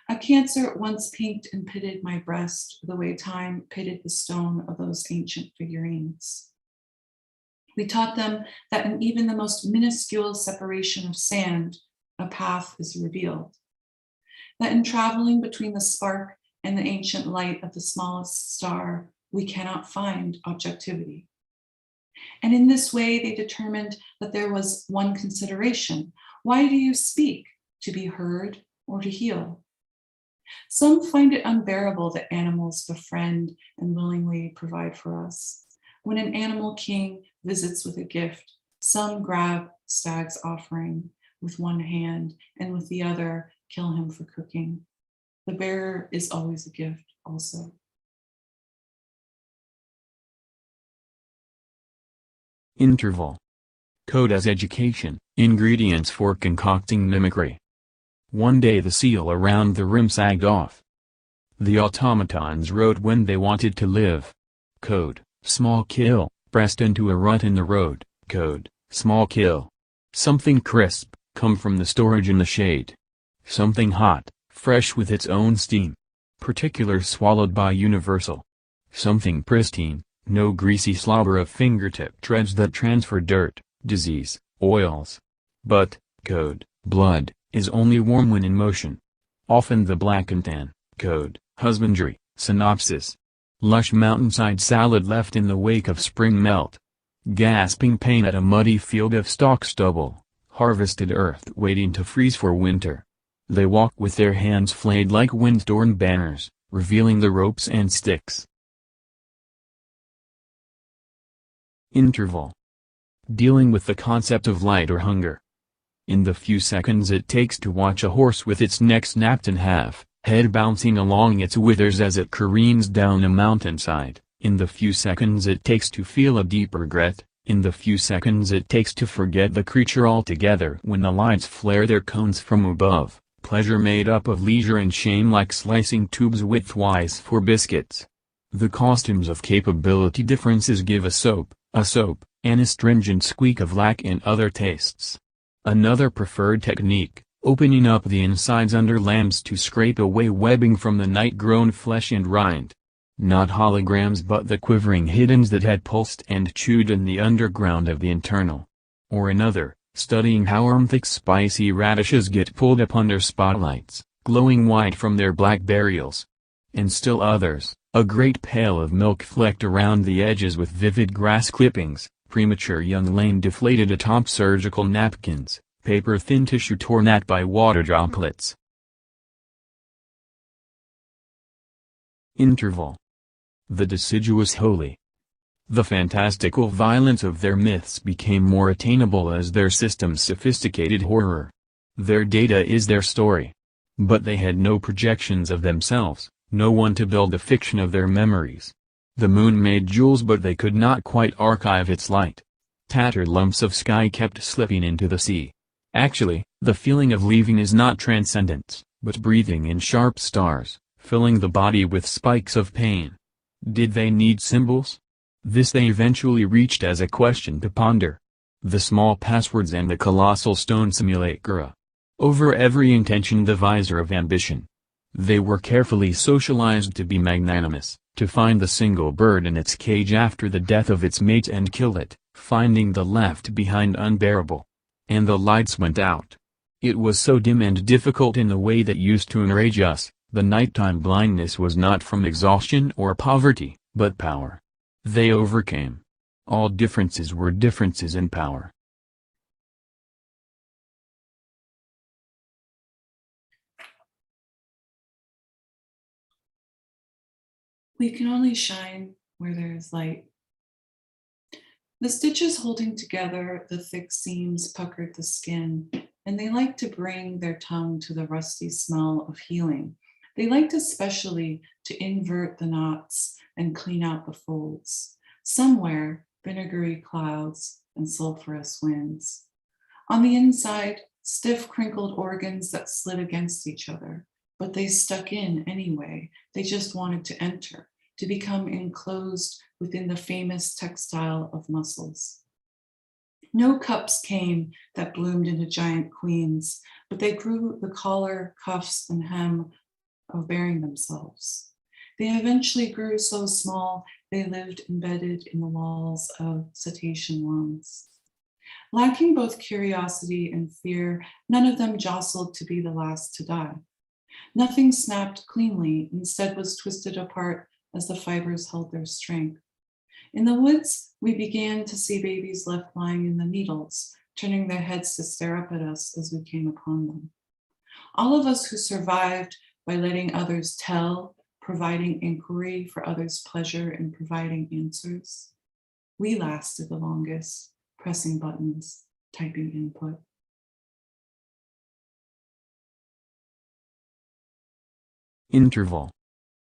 A cancer once pinked and pitted my breast the way time pitted the stone of those ancient figurines. We taught them that in even the most minuscule separation of sand, a path is revealed. That in traveling between the spark and the ancient light of the smallest star, we cannot find objectivity. And in this way, they determined that there was one consideration. Why do you speak? To be heard or to heal? Some find it unbearable that animals befriend and willingly provide for us. When an animal king visits with a gift, some grab stag's offering with one hand and with the other kill him for cooking. The bearer is always a gift also. Interval. Code as education, ingredients for concocting mimicry. One day the seal around the rim sagged off. The automatons wrote when they wanted to live. Code, small kill, pressed into a rut in the road. Code, small kill. Something crisp, come from the storage in the shade. Something hot, fresh with its own steam. Particulars swallowed by universal. Something pristine, no greasy slobber of fingertip treads that transfer dirt, disease, oils. But, code, blood, is only warm when in motion. Often the black and tan, code, husbandry, synopsis. Lush mountainside salad left in the wake of spring melt. Gasping pain at a muddy field of stalk stubble, harvested earth waiting to freeze for winter. They walk with their hands flayed like wind-torn banners, revealing the ropes and sticks. Interval. Dealing with the concept of light or hunger. In the few seconds it takes to watch a horse with its neck snapped in half, head bouncing along its withers as it careens down a mountainside, in the few seconds it takes to feel a deep regret, in the few seconds it takes to forget the creature altogether when the lights flare their cones from above, pleasure made up of leisure and shame like slicing tubes widthwise for biscuits. The costumes of capability differences give a soap, an astringent squeak of lack in other tastes. Another preferred technique, opening up the insides under lambs to scrape away webbing from the night-grown flesh and rind. Not holograms but the quivering hiddens that had pulsed and chewed in the underground of the internal. Or another, studying how thick spicy radishes get pulled up under spotlights, glowing white from their black burials. And still others, a great pail of milk flecked around the edges with vivid grass clippings, premature young lamb deflated atop surgical napkins, paper-thin tissue torn at by water droplets. Interval. The deciduous holy. The fantastical violence of their myths became more attainable as their system's sophisticated horror. Their data is their story. But they had no projections of themselves, no one to build a fiction of their memories. The moon made jewels, but they could not quite archive its light. Tattered lumps of sky kept slipping into the sea. Actually, the feeling of leaving is not transcendence, but breathing in sharp stars, filling the body with spikes of pain. Did they need symbols? This they eventually reached as a question to ponder. The small passwords and the colossal stone simulacra. Over every intention the visor of ambition. They were carefully socialized to be magnanimous, to find the single bird in its cage after the death of its mate and kill it, finding the left behind unbearable. And the lights went out. It was so dim and difficult in the way that used to enrage us. The nighttime blindness was not from exhaustion or poverty, but power. They overcame. All differences were differences in power. We can only shine where there is light. The stitches holding together the thick seams puckered the skin, and they liked to bring their tongue to the rusty smell of healing. They liked especially to invert the knots and clean out the folds. Somewhere, vinegary clouds and sulfurous winds. On the inside, stiff crinkled organs that slid against each other, but they stuck in anyway. They just wanted to enter, to become enclosed within the famous textile of muscles. No cups came that bloomed into giant queens, but they grew the collar, cuffs, and hem of bearing themselves. They eventually grew so small they lived embedded in the walls of cetacean lungs. Lacking both curiosity and fear, none of them jostled to be the last to die. Nothing snapped cleanly, instead was twisted apart as the fibers held their strength. In the woods, we began to see babies left lying in the needles, turning their heads to stare up at us as we came upon them. All of us who survived by letting others tell, providing inquiry for others' pleasure and providing answers. We lasted the longest, pressing buttons, typing input. Interval.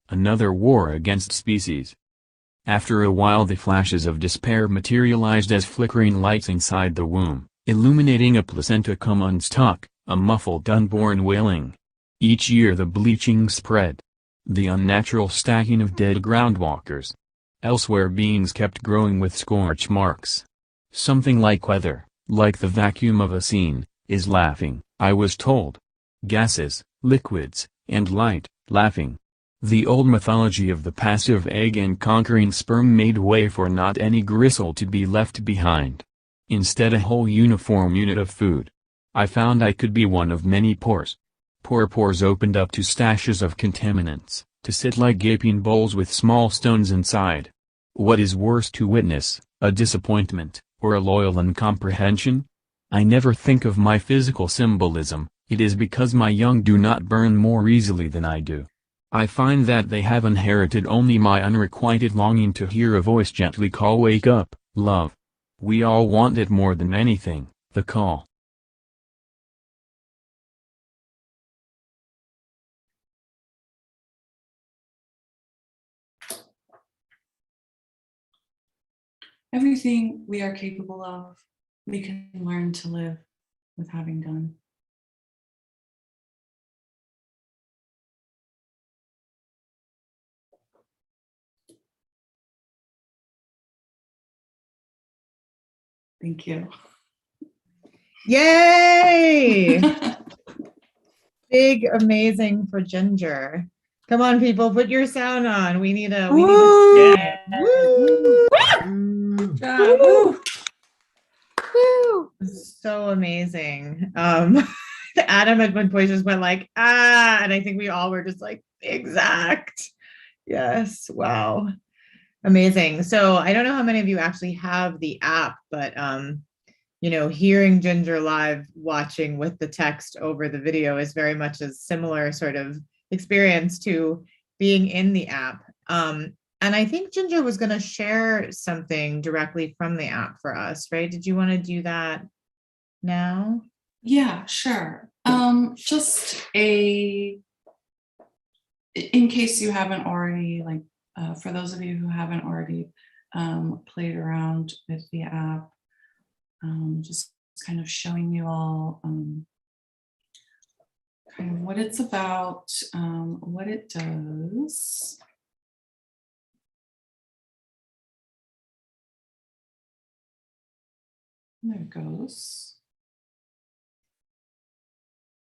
Another war against species. After a while the flashes of despair materialized as flickering lights inside the womb, illuminating a placenta come unstuck, a muffled unborn wailing. Each year the bleaching spread. The unnatural stacking of dead groundwalkers. Elsewhere beings kept growing with scorch marks. Something like weather, like the vacuum of a scene, is laughing, I was told. Gases, liquids, and light, laughing. The old mythology of the passive egg and conquering sperm made way for not any gristle to be left behind. Instead a whole uniform unit of food. I found I could be one of many pores. Pores opened up to stashes of contaminants, to sit like gaping bowls with small stones inside. What is worse to witness, a disappointment, or a loyal incomprehension? I never think of my physical symbolism, it is because my young do not burn more easily than I do. I find that they have inherited only my unrequited longing to hear a voice gently call, wake up, love. We all want it more than anything, the call. Everything we are capable of, we can learn to live with having done. Thank you. Yay! Big amazing for Ginger. Come on, people, put your sound on. We need a Yeah. woo! Woo! Woo! So amazing. Adam at one point just went like, and I think we all were just like, exact. Yes, wow. Amazing. So I don't know how many of you actually have the app, but hearing Ginger live, watching with the text over the video is very much a similar sort of experience to being in the app. And I think Ginger was going to share something directly from the app for us, right? Did you want to do that now? Yeah, sure. Just in case you haven't already, like, for those of you who haven't already played around with the app, just kind of showing you all kind of what it's about, what it does. There it goes.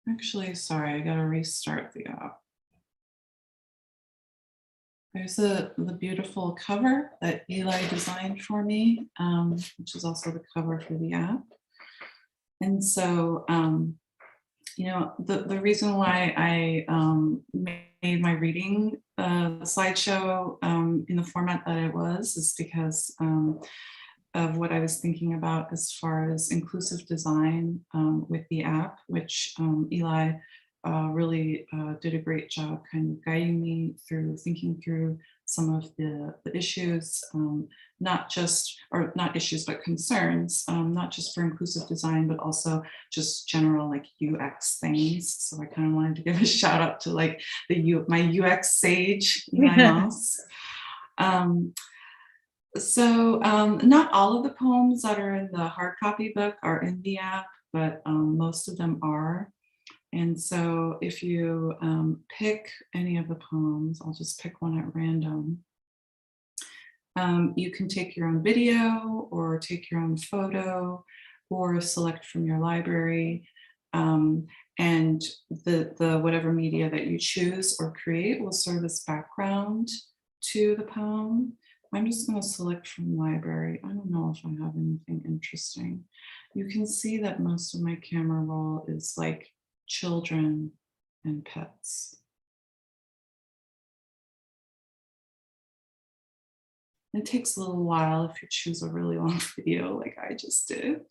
Actually, sorry, I gotta restart the app. There's the beautiful cover that Elæ designed for me, which is also the cover for the app. And so, you know, the reason why I made my reading slideshow in the format that it was is because of what I was thinking about as far as inclusive design with the app, which Elæ really did a great job kind of guiding me through thinking through some of the issues, not issues, but concerns, not just for inclusive design, but also just general like UX things. So I kind of wanted to give a shout out to like my UX sage, Elæ Moss. So not all of the poems that are in the hard copy book are in the app, but most of them are. And so if you pick any of the poems, I'll just pick one at random. You can take your own video or take your own photo or select from your library. And the whatever media that you choose or create will serve as background to the poem. I'm just going to select from library. I don't know if I have anything interesting. You can see that most of my camera roll is like children and pets. It takes a little while if you choose a really long video like I just did.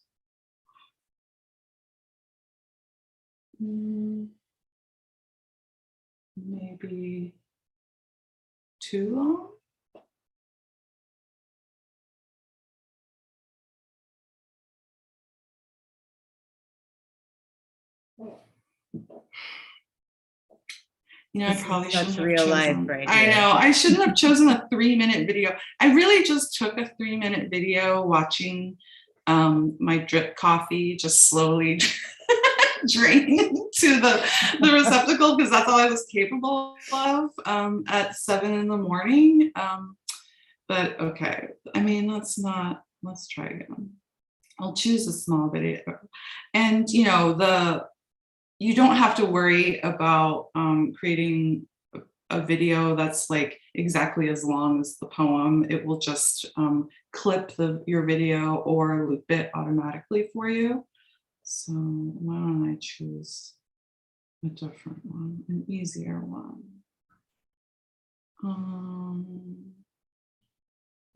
Maybe too long. You know, I probably shouldn't have chosen. I know, I shouldn't have chosen a 3-minute video. I really just took a 3-minute video watching my drip coffee just slowly drain to the receptacle because that's all I was capable of at 7 in the morning. But okay, I mean, let's try again. I'll choose a small video. And you know, you don't have to worry about creating a video that's like exactly as long as the poem. It will just clip your video or loop it automatically for you. So why don't I choose a different one, an easier one?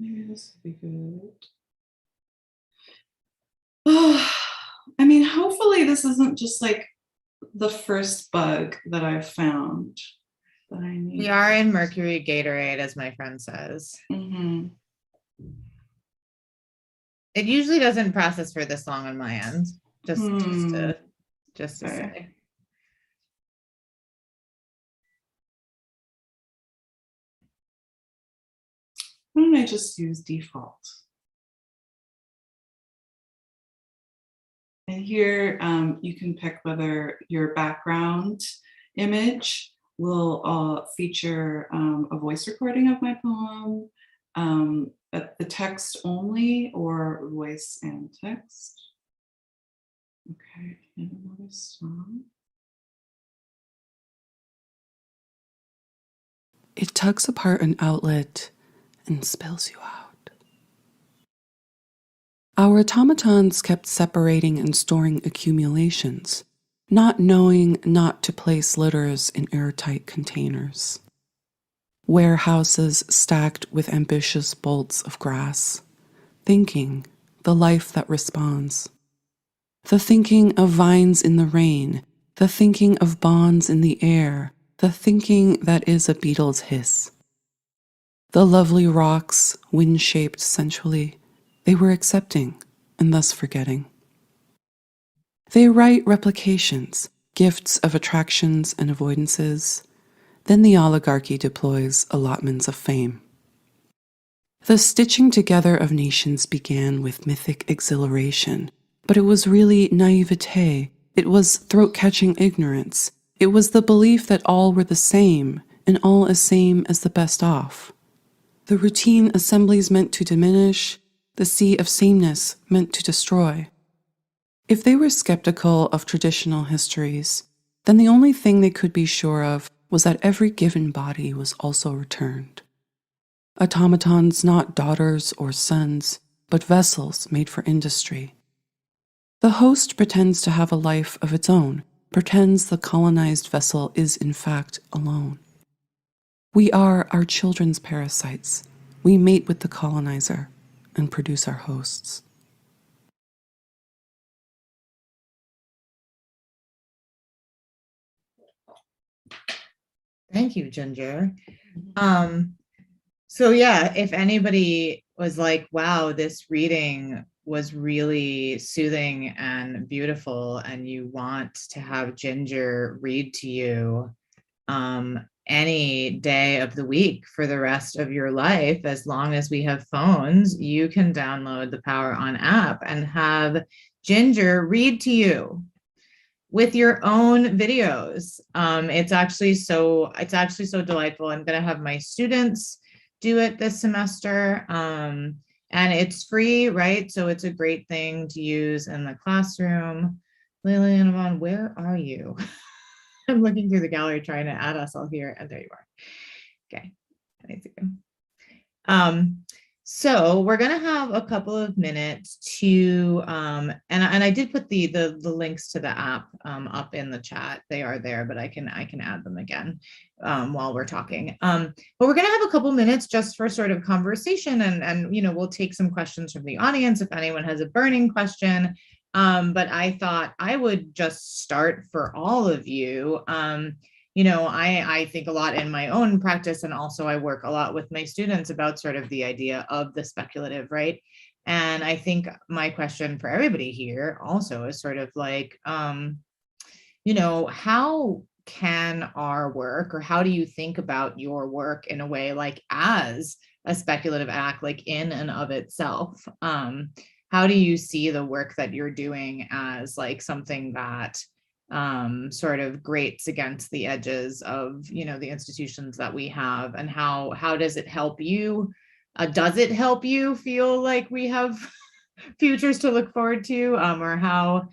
Maybe this would be good. I mean, hopefully this isn't just like the first bug that I've found that I need. We are in Mercury Gatorade, as my friend says. Mm-hmm. It usually doesn't process for this long on my end. Just to say. Why don't I just use default? And here you can pick whether your background image will feature a voice recording of my poem, the text only, or voice and text. Okay, and another song. It tugs apart an outlet and spills you out. Our automatons kept separating and storing accumulations, not knowing not to place litters in airtight containers. Warehouses stacked with ambitious bolts of grass, thinking, the life that responds. The thinking of vines in the rain, the thinking of bonds in the air, the thinking that is a beetle's hiss. The lovely rocks, wind-shaped sensually, they were accepting and thus forgetting. They write replications, gifts of attractions and avoidances. Then the oligarchy deploys allotments of fame. The stitching together of nations began with mythic exhilaration, but it was really naivete. It was throat-catching ignorance. It was the belief that all were the same, and all as same as the best off. The routine assemblies meant to diminish, the sea of sameness meant to destroy. If they were skeptical of traditional histories, then the only thing they could be sure of was that every given body was also returned. Automatons not daughters or sons, but vessels made for industry. The host pretends to have a life of its own, pretends the colonized vessel is in fact alone. We are our children's parasites. We mate with the colonizer and produce our hosts. Thank you, Ginger. So yeah, if anybody was like, wow, this reading was really soothing and beautiful, and you want to have Ginger read to you any day of the week for the rest of your life, as long as we have phones, you can download the Power On app and have Ginger read to you with your own videos. It's actually so delightful. I'm going to have my students do it this semester, and it's free, right? So it's a great thing to use in the classroom. Lillian-Yvonne, where are you? I'm looking through the gallery trying to add us all here, and there you are. Okay, I see you. So we're gonna have a couple of minutes to, and I did put the links to the app up in the chat. They are there, but I can add them again while we're talking. But we're gonna have a couple minutes just for sort of conversation, and you know, we'll take some questions from the audience if anyone has a burning question. But I thought I would just start for all of you. You know, I think a lot in my own practice, and also I work a lot with my students about sort of the idea of the speculative, right? And I think my question for everybody here also is sort of like, you know, how can our work, or how do you think about your work in a way like as a speculative act, like in and of itself? How do you see the work that you're doing as like something that sort of grates against the edges of, you know, the institutions that we have, and how does it help you? Does it help you feel like we have futures to look forward to, or how,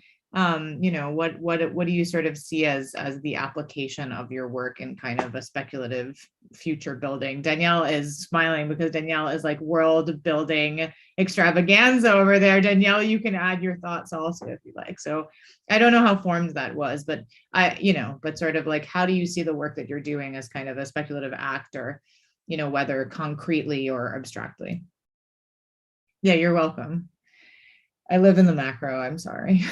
you know, what do you sort of see as the application of your work in kind of a speculative future building? Danielle is smiling because Danielle is like world building extravaganza over there. Danielle, you can add your thoughts also if you like. So I don't know how formed that was, but but sort of like, how do you see the work that you're doing as kind of a speculative act, or, you know, whether concretely or abstractly? Yeah, you're welcome. I live in the macro, I'm sorry.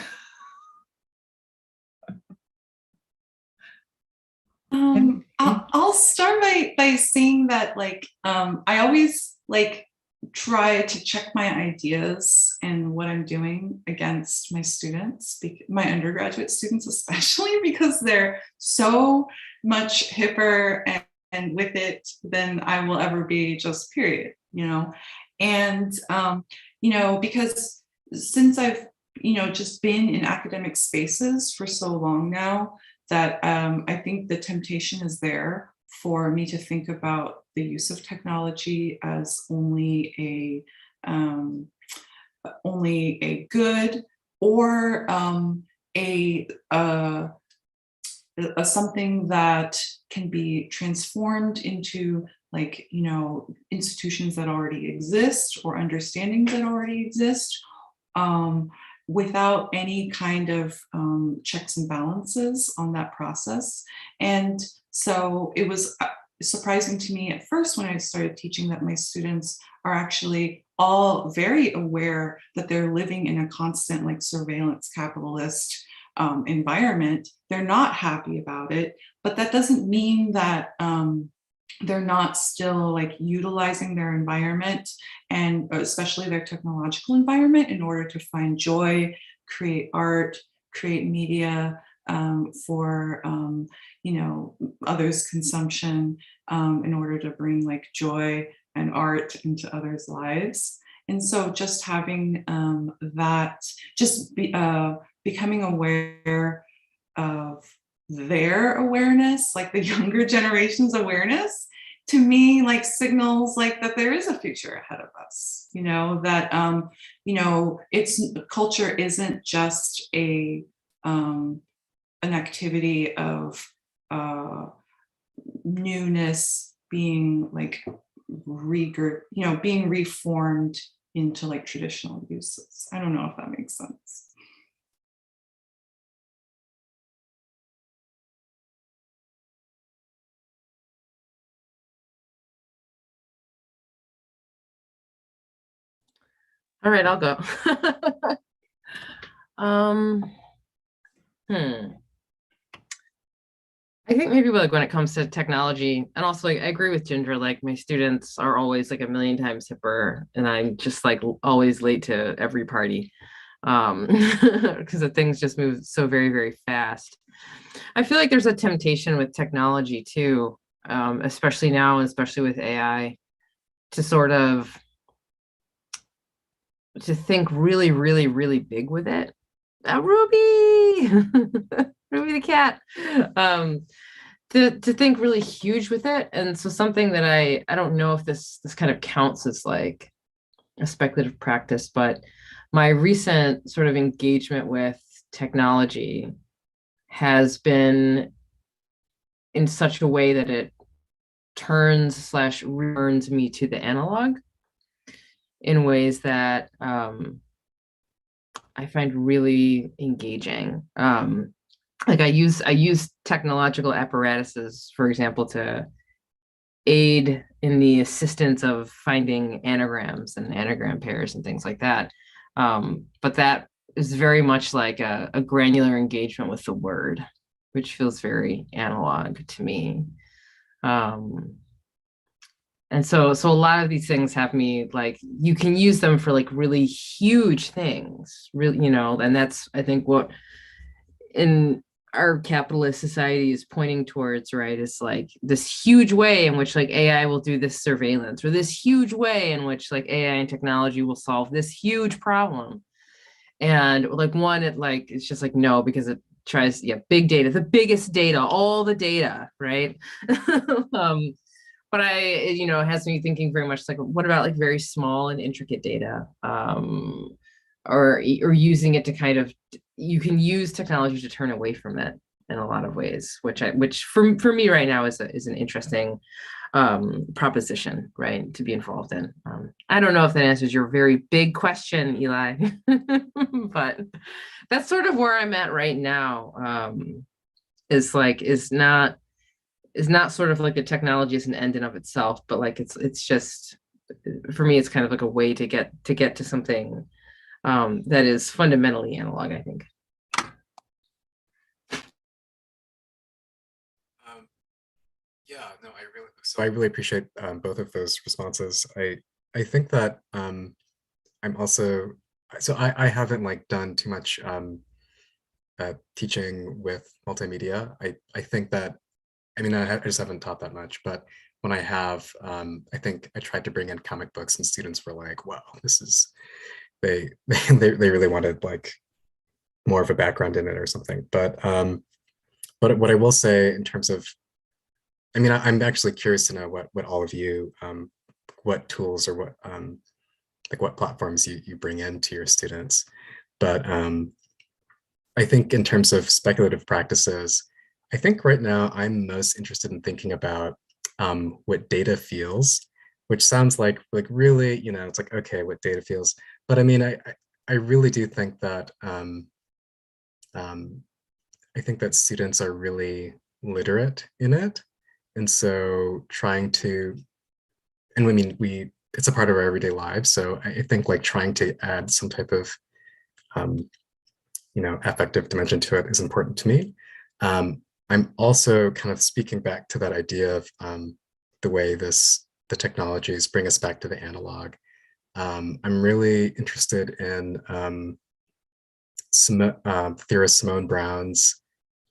I'll start by saying that, like, I always like try to check my ideas and what I'm doing against my students, my undergraduate students especially, because they're so much hipper and with it than I will ever be, just period, you know. And you know, because since I've, you know, just been in academic spaces for so long now, that I think the temptation is there for me to think about the use of technology as only a good, or a something that can be transformed into, like, you know, institutions that already exist or understandings that already exist, without any kind of checks and balances on that process. And so it was surprising to me at first when I started teaching that my students are actually all very aware that they're living in a constant, like, surveillance capitalist environment. They're not happy about it, but that doesn't mean that they're not still like utilizing their environment, and especially their technological environment, in order to find joy, create art, create media for you know, others' consumption, in order to bring like joy and art into others' lives. And so just having that, just becoming aware of their awareness, like the younger generation's awareness, to me like signals like that there is a future ahead of us, you know, that you know, it's, culture isn't just a an activity of newness being like you know, being reformed into like traditional uses. I don't know if that makes sense. All right, I'll go. I think maybe like when it comes to technology, and also like I agree with Ginger, like my students are always like a million times hipper, and I'm just like always late to every party, because the things just move so very, very fast. I feel like there's a temptation with technology too, especially now, especially with AI, to sort of to think really, really, really big with it. Ruby, Ruby the cat. To think really huge with it. And so something that I don't know if this kind of counts as like a speculative practice, but my recent sort of engagement with technology has been in such a way that it turns / returns me to the analog in ways that I find really engaging. Like I use technological apparatuses, for example, to aid in the assistance of finding anagrams and anagram pairs and things like that. But that is very much like a granular engagement with the word, which feels very analog to me. And so a lot of these things have me like, you can use them for like really huge things, really, you know, and that's, I think, what in our capitalist society is pointing towards, right? Is like this huge way in which like AI will do this surveillance, or this huge way in which like AI and technology will solve this huge problem. And like one, it's just like, no, because it tries, big data, the biggest data, all the data, right? But it has me thinking very much like, what about like very small and intricate data, or using it to kind of, you can use technology to turn away from it in a lot of ways, which for me right now is an interesting proposition, right, to be involved in. I don't know if that answers your very big question, Elæ, but that's sort of where I'm at right now. Is not sort of like the technology as an end in of itself, but like it's just, for me, it's kind of like a way to get to something that is fundamentally analog, I think. I really appreciate both of those responses. I think that I'm also, so I haven't like done too much teaching with multimedia. I think that, I mean, I just haven't taught that much, but when I have, I think I tried to bring in comic books, and students were like, wow, this is, they really wanted like more of a background in it or something. But what I will say in terms of, I mean, I'm actually curious to know what all of you, what tools or what like what platforms you bring into your students. But I think in terms of speculative practices, I think right now I'm most interested in thinking about what data feels, which sounds like really, it's like, okay, what data feels. But I mean, I really do think that I think that students are really literate in it. And so trying to, and I mean, it's a part of our everyday lives. So I think like trying to add some type of, affective dimension to it is important to me. I'm also kind of speaking back to that idea of the way the technologies bring us back to the analog. I'm really interested in theorist Simone Brown's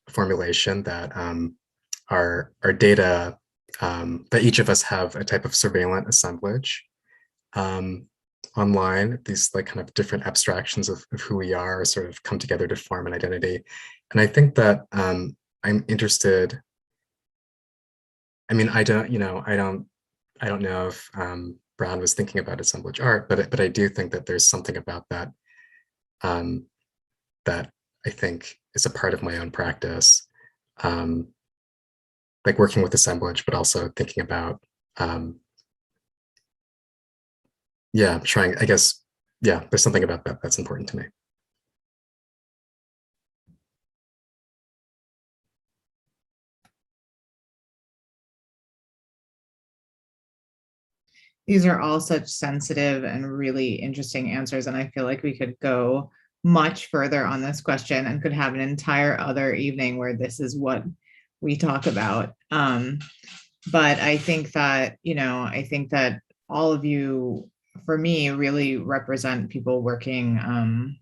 formulation that our data, that each of us have a type of surveillant assemblage online. These like kind of different abstractions of who we are sort of come together to form an identity. And I think that I'm interested. I mean, I don't know if Brown was thinking about assemblage art, but I do think that there's something about that that I think is a part of my own practice, like working with assemblage, but also thinking about, trying, I guess, there's something about that that's important to me. These are all such sensitive and really interesting answers, and I feel like we could go much further on this question and could have an entire other evening where this is what we talk about. But I think that, I think that all of you, for me, really represent people working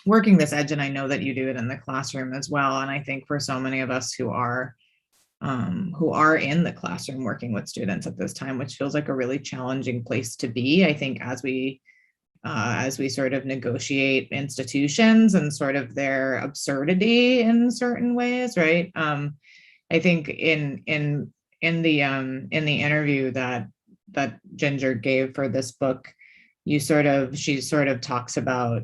this edge, and I know that you do it in the classroom as well. And I think for so many of us who are in the classroom working with students at this time, which feels like a really challenging place to be, I think as we sort of negotiate institutions and sort of their absurdity in certain ways, right? I think in the interview that Ginger gave for this book, she sort of talks about,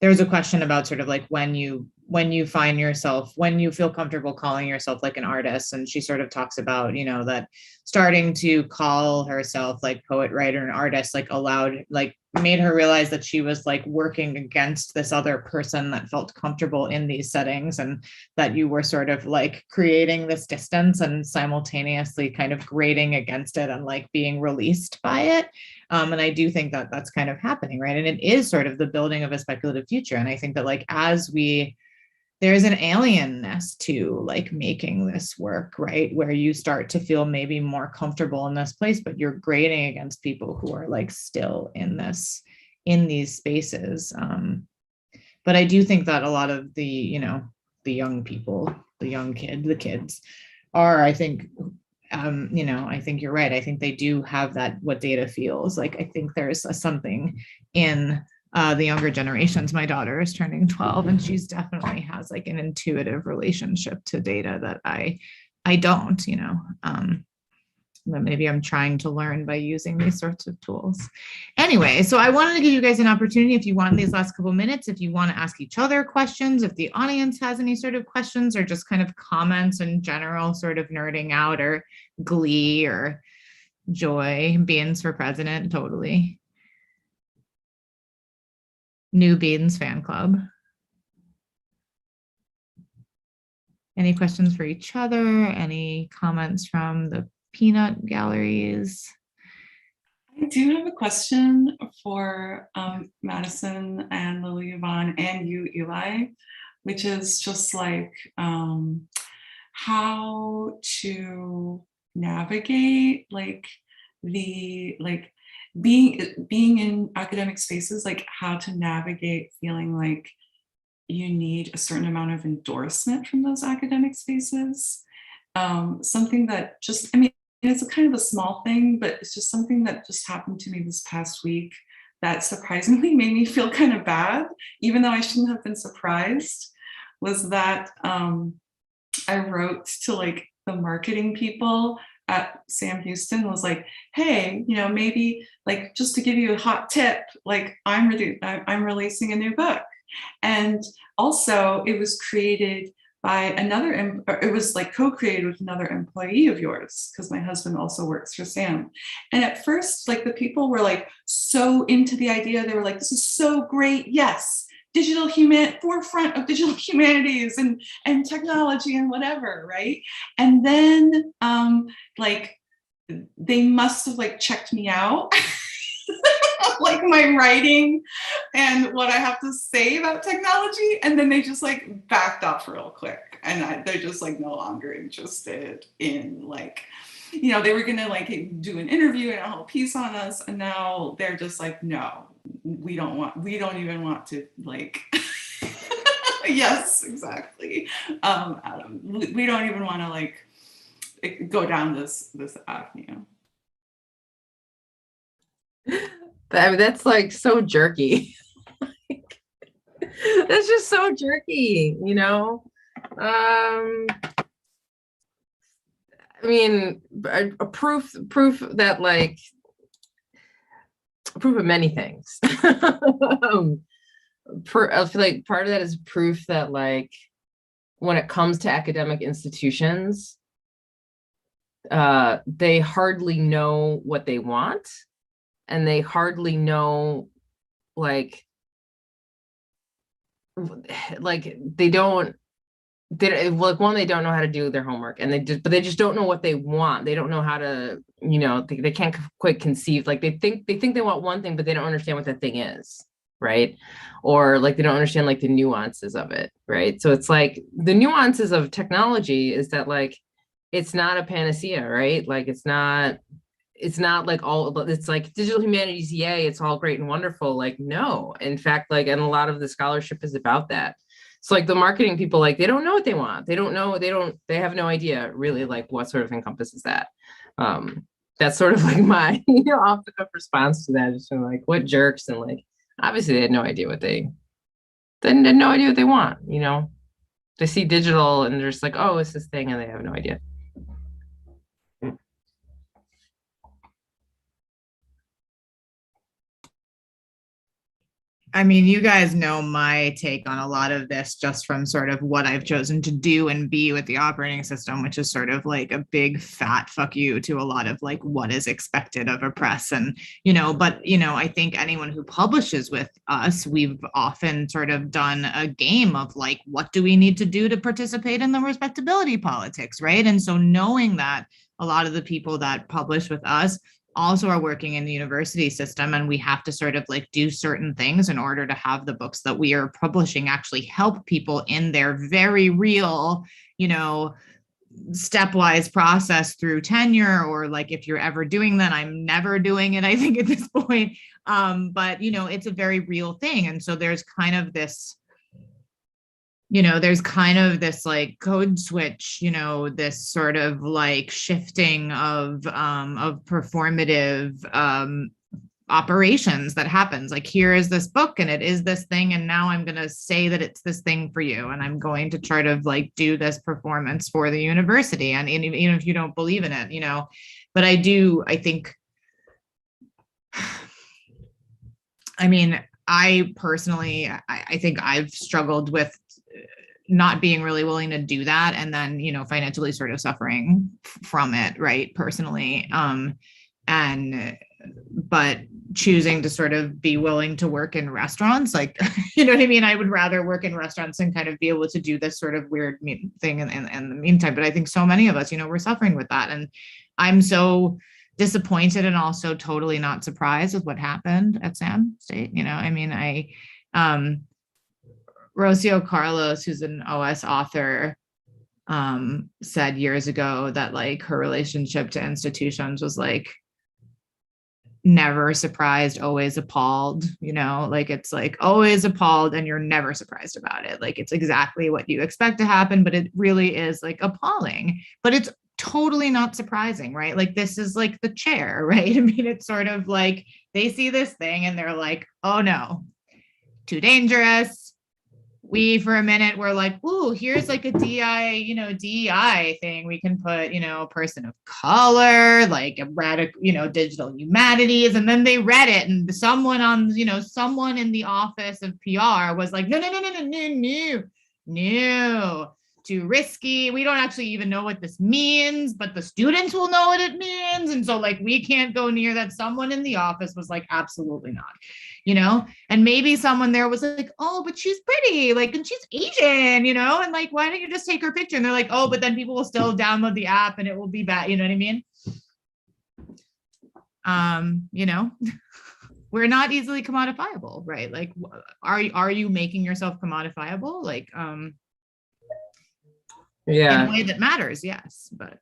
there's a question about sort of like when you find yourself, when you feel comfortable calling yourself like an artist, and she sort of talks about, that starting to call herself like poet, writer, and artist, made her realize that she was like working against this other person that felt comfortable in these settings, and that you were sort of like creating this distance and simultaneously kind of grating against it and like being released by it. And I do think that that's kind of happening, right? And it is sort of the building of a speculative future. And I think that like there's an alienness to like making this work, right? Where you start to feel maybe more comfortable in this place, but you're grading against people who are like still in these spaces. But I do think that a lot of the young people, the kids are, I think, I think you're right. I think they do have that, what data feels like. I think there's something in the younger generations. My daughter is turning 12, and she's definitely has like an intuitive relationship to data that I don't, but maybe I'm trying to learn by using these sorts of tools. Anyway, so I wanted to give you guys an opportunity, if you want these last couple minutes, if you want to ask each other questions, if the audience has any sort of questions or just kind of comments in general, sort of nerding out or glee or joy. Beans for president, totally. New Beans fan club. Any questions for each other? Any comments from the peanut galleries? I do have a question for Madison and Lillian-Yvonne and you, Elæ, which is just like how to navigate like being in academic spaces, like how to navigate feeling like you need a certain amount of endorsement from those academic spaces. Something that just, I mean, it's a kind of a small thing, but it's just something that just happened to me this past week that surprisingly made me feel kind of bad, even though I shouldn't have been surprised, was that I wrote to like the marketing people at Sam Houston, was like, hey, maybe like just to give you a hot tip, like I'm releasing a new book. And also it was created by it was like co-created with another employee of yours, because my husband also works for Sam. And at first, like the people were like so into the idea, they were like, this is so great. Yes, forefront of digital humanities and technology and whatever, right? And then like they must have like checked me out. Like my writing and what I have to say about technology, and then they just like backed off real quick, and they're just like no longer interested in like you know, they were gonna like do an interview and a whole piece on us, and now they're just like, no, we don't even want to like. Yes, exactly. We don't even want to like go down this avenue. I mean, that's like so jerky. That's just so jerky, you know? I mean, a proof that like, proof of many things. I feel like part of that is proof that like, when it comes to academic institutions, they hardly know what they want, and they hardly know like they don't like, one, they don't know how to do their homework, and they just don't know what they want. They don't know how to, you know, they can't quite conceive, like they think they want one thing, but they don't understand what that thing is, right? Or like they don't understand like the nuances of it, right? So it's like the nuances of technology is that like it's not a panacea, right? Like it's not like all, it's like digital humanities, yay, it's all great and wonderful. Like, no, in fact, like, and a lot of the scholarship is about that. So like the marketing people, like, they don't know what they want. They have no idea really like what sort of encompasses that. That's sort of like my, you know, off the cuff response to that. Is sort of like, what jerks. And like, obviously they had no idea they had no idea what they want, you know? They see digital and they're just like, oh, it's this thing, and they have no idea. I mean, you guys know my take on a lot of this just from sort of what I've chosen to do and be with the operating system, which is sort of like a big fat fuck you to a lot of like what is expected of a press. And, you know, but, you know, I think anyone who publishes with us, we've often sort of done a game of like, what do we need to do to participate in the respectability politics, right? And so knowing that a lot of the people that publish with us also are working in the university system, and we have to sort of like do certain things in order to have the books that we are publishing actually help people in their very real, you know, stepwise process through tenure, or like if you're ever doing that, I'm never doing it, I think at this point. But you know, it's a very real thing. And so there's kind of this, you know, there's kind of this like code switch, you know, this sort of like shifting of performative operations that happens. Like, here is this book and it is this thing, and now I'm going to say that it's this thing for you, and I'm going to try to like do this performance for the university, and even if you don't believe in it, you know. But I think, I mean, I personally, I think I've struggled with not being really willing to do that, and then, you know, financially sort of suffering from it, right, personally, but choosing to sort of be willing to work in restaurants, like, you know what I mean? I would rather work in restaurants and kind of be able to do this sort of weird thing in the meantime. But I think so many of us, you know, we're suffering with that, and I'm so disappointed and also totally not surprised with what happened at Sam State. You know, I mean, Rocio Carlos, who's an OS author, said years ago that like her relationship to institutions was like never surprised, always appalled, you know, like it's like always appalled and you're never surprised about it. Like it's exactly what you expect to happen, but it really is like appalling, but it's totally not surprising, right? Like this is like the chair, right? I mean, it's sort of like they see this thing and they're like, oh no, too dangerous. We, for a minute, were like, ooh, here's like a DEI thing. We can put, you know, a person of color, like a radical, you know, digital humanities. And then they read it, and someone in the office of PR was like, no, too risky. We don't actually even know what this means, but the students will know what it means. And so like, we can't go near that. Someone in the office was like, absolutely not, you know? And maybe someone there was like, oh, but she's pretty, like, and she's Asian, you know? And like, why don't you just take her picture? And they're like, oh, but then people will still download the app and it will be bad. You know what I mean? You know, we're not easily commodifiable, right? Like, are you making yourself commodifiable? Like, yeah, in a way that matters, yes, but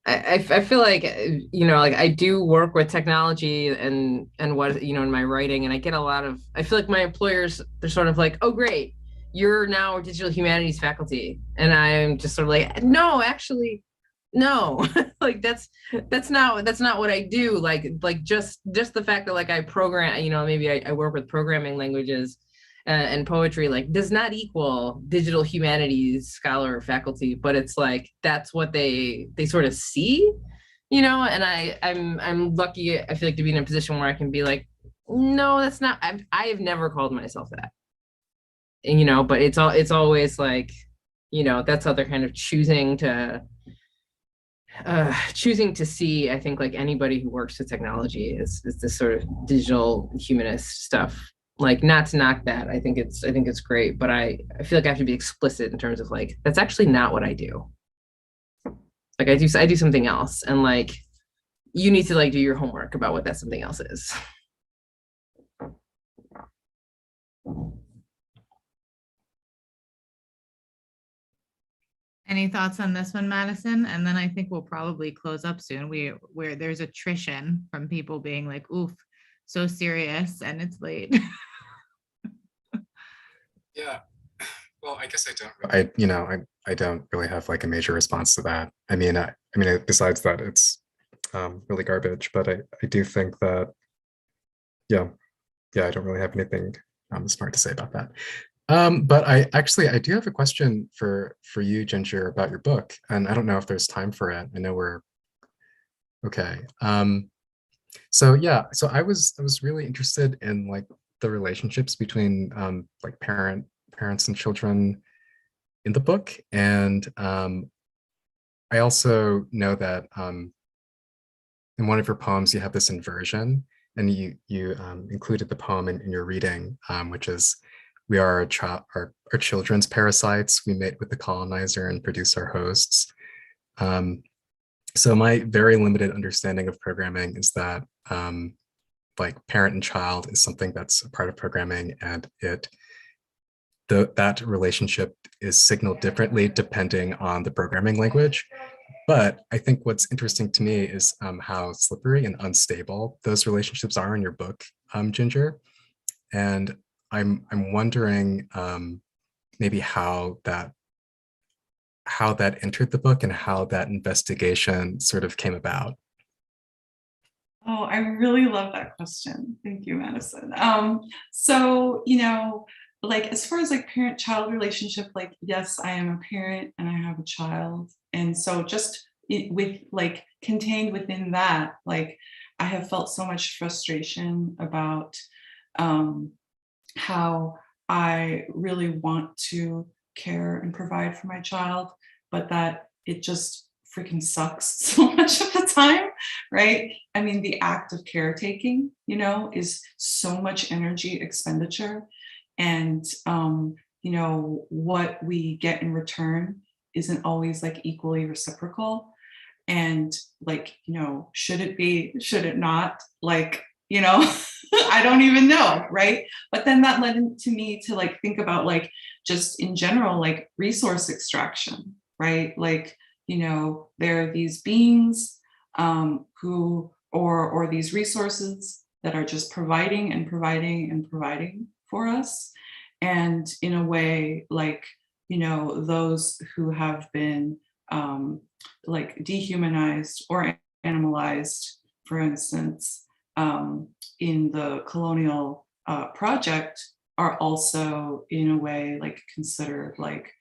I feel like, like I do work with technology and what, in my writing, and I get a lot of, I feel like my employers, they're sort of like, oh, great, you're now a digital humanities faculty. And I'm just sort of like, no, actually, no, like that's not what I do. Like just the fact that like I program, maybe I work with programming languages and poetry, like does not equal digital humanities scholar or faculty, but it's like that's what they sort of see, and I'm lucky, I feel like, to be in a position where I can be like, no, that's not, I have never called myself that. And but it's always like, that's how they're kind of choosing to see, I think, like anybody who works with technology is this sort of digital humanist stuff. Like, not to knock that. I think it's great, but I feel like I have to be explicit in terms of like, that's actually not what I do. Like I do something else, and like you need to like do your homework about what that something else is. Any thoughts on this one, Madison? And then I think we'll probably close up soon. Where there's attrition from people being like, oof, so serious, and it's late. Yeah. Well, I guess I don't really have like a major response to that. I mean, besides that, it's really garbage. But I do think that, yeah, I don't really have anything smart to say about that. But I do have a question for you, Ginger, about your book, and I don't know if there's time for it. I know we're okay. So yeah, so I was really interested in like the relationships between like parents and children in the book, and I also know that in one of your poems you have this inversion, and you included the poem in your reading, which is, we are our children's parasites. We mate with the colonizer and produce our hosts. So my very limited understanding of programming is that like parent and child is something that's a part of programming, and that relationship is signaled differently depending on the programming language. But I think what's interesting to me is how slippery and unstable those relationships are in your book, Ginger. And I'm wondering maybe how that entered the book and how that investigation sort of came about. Oh, I really love that question. Thank you, Madison. So, like as far as like parent-child relationship, like, yes, I am a parent and I have a child. And so just with like contained within that, like I have felt so much frustration about how I really want to care and provide for my child, but that it just freaking sucks so much of the time, right? I mean, the act of caretaking, is so much energy expenditure. And, what we get in return isn't always like equally reciprocal. And like, should it be, should it not? Like, I don't even know, right? But then that led to me to like think about like just in general, like resource extraction, right? Like, there are these beings who or these resources that are just providing and providing and providing for us. And in a way, like, those who have been like dehumanized or animalized, for instance, in the colonial project, are also in a way like considered like,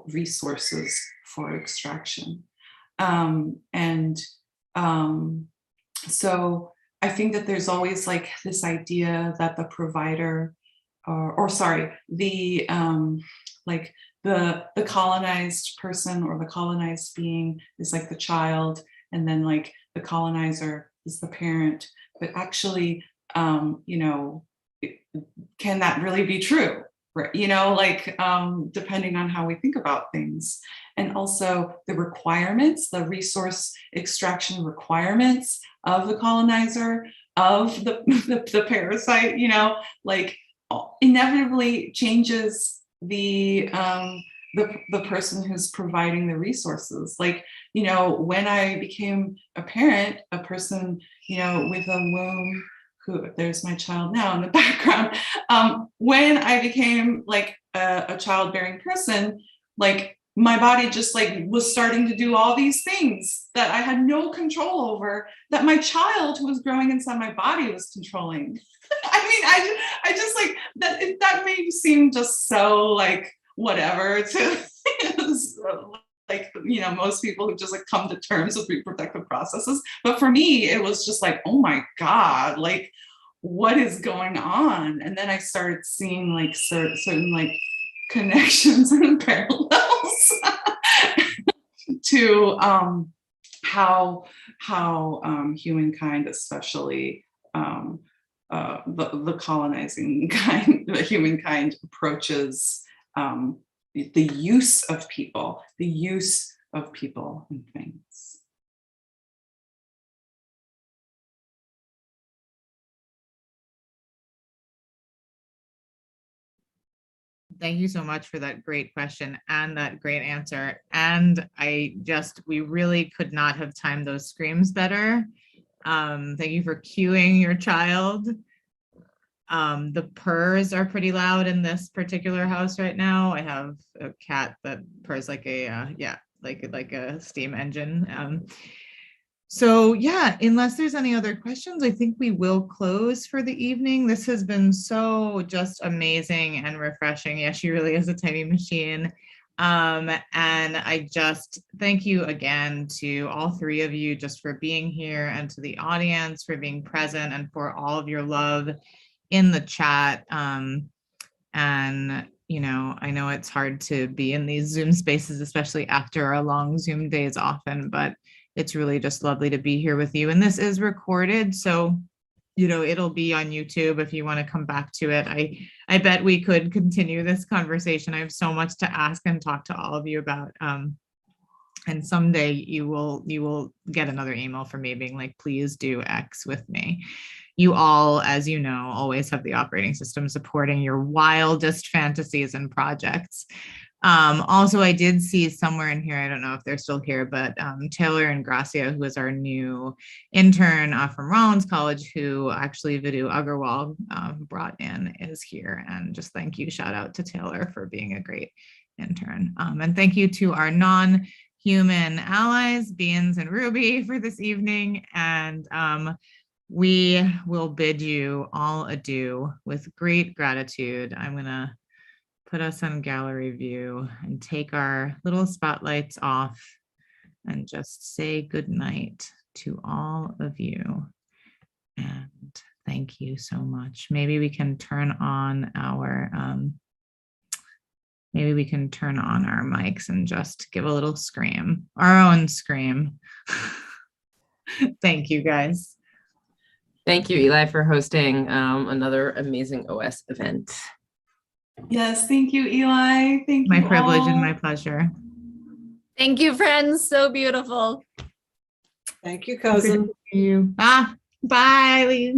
resources for extraction. So I think that there's always like this idea that the provider, or sorry, the like the colonized person or the colonized being is like the child, and then like the colonizer is the parent. But actually, can that really be true? Right? Depending on how we think about things. And also the requirements, the resource extraction requirements of the colonizer, of the parasite, like inevitably changes the the person who's providing the resources. Like, you know, when I became a parent, a person, you know, with a womb, who, there's my child now in the background. When I became like a childbearing person, like my body just like was starting to do all these things that I had no control over, that my child who was growing inside my body was controlling. I mean, I just like that made me seem just so like whatever to like, you know, most people who just like come to terms with reproductive processes. But for me, it was just like, oh my God, like what is going on? And then I started seeing like certain like connections and parallels to how humankind, especially the colonizing kind, the humankind approaches the use of people and things. Thank you so much for that great question and that great answer. And we really could not have timed those screams better. Thank you for cueing your child. The purrs are pretty loud in this particular house right now. I have a cat that purrs like a, like a steam engine. So yeah, unless there's any other questions, I think we will close for the evening. This has been so just amazing and refreshing. Yeah, she really is a tiny machine. And I just thank you again to all three of you just for being here, and to the audience for being present, and for all of your love in the chat. And you know, I know it's hard to be in these Zoom spaces, especially after our long Zoom days often, but it's really just lovely to be here with you. And this is recorded, so you know, it'll be on YouTube if you want to come back to it. I bet we could continue this conversation. I have so much to ask and talk to all of you about. And someday you will get another email from me being like, please do X with me. You all, as you know, always have the operating system supporting your wildest fantasies and projects. Also, I did see somewhere in here, I don't know if they're still here, but Taylor and Gracia, who is our new intern from Rollins College, who actually Vidhu Agarwal brought in, is here. And just thank you, shout out to Taylor for being a great intern. And thank you to our non-human allies, Beans and Ruby, for this evening. And we will bid you all adieu with great gratitude. I'm gonna put us on gallery view and take our little spotlights off and just say good night to all of you. And thank you so much. Maybe we can turn on our mics and just give a little scream, our own scream. Thank you, guys. Thank you, Elæ, for hosting another amazing OS event. Yes, thank you, Elæ. Thank you. My privilege all. and my pleasure. Thank you, friends. So beautiful. Thank you, cousin. Bye. Bye.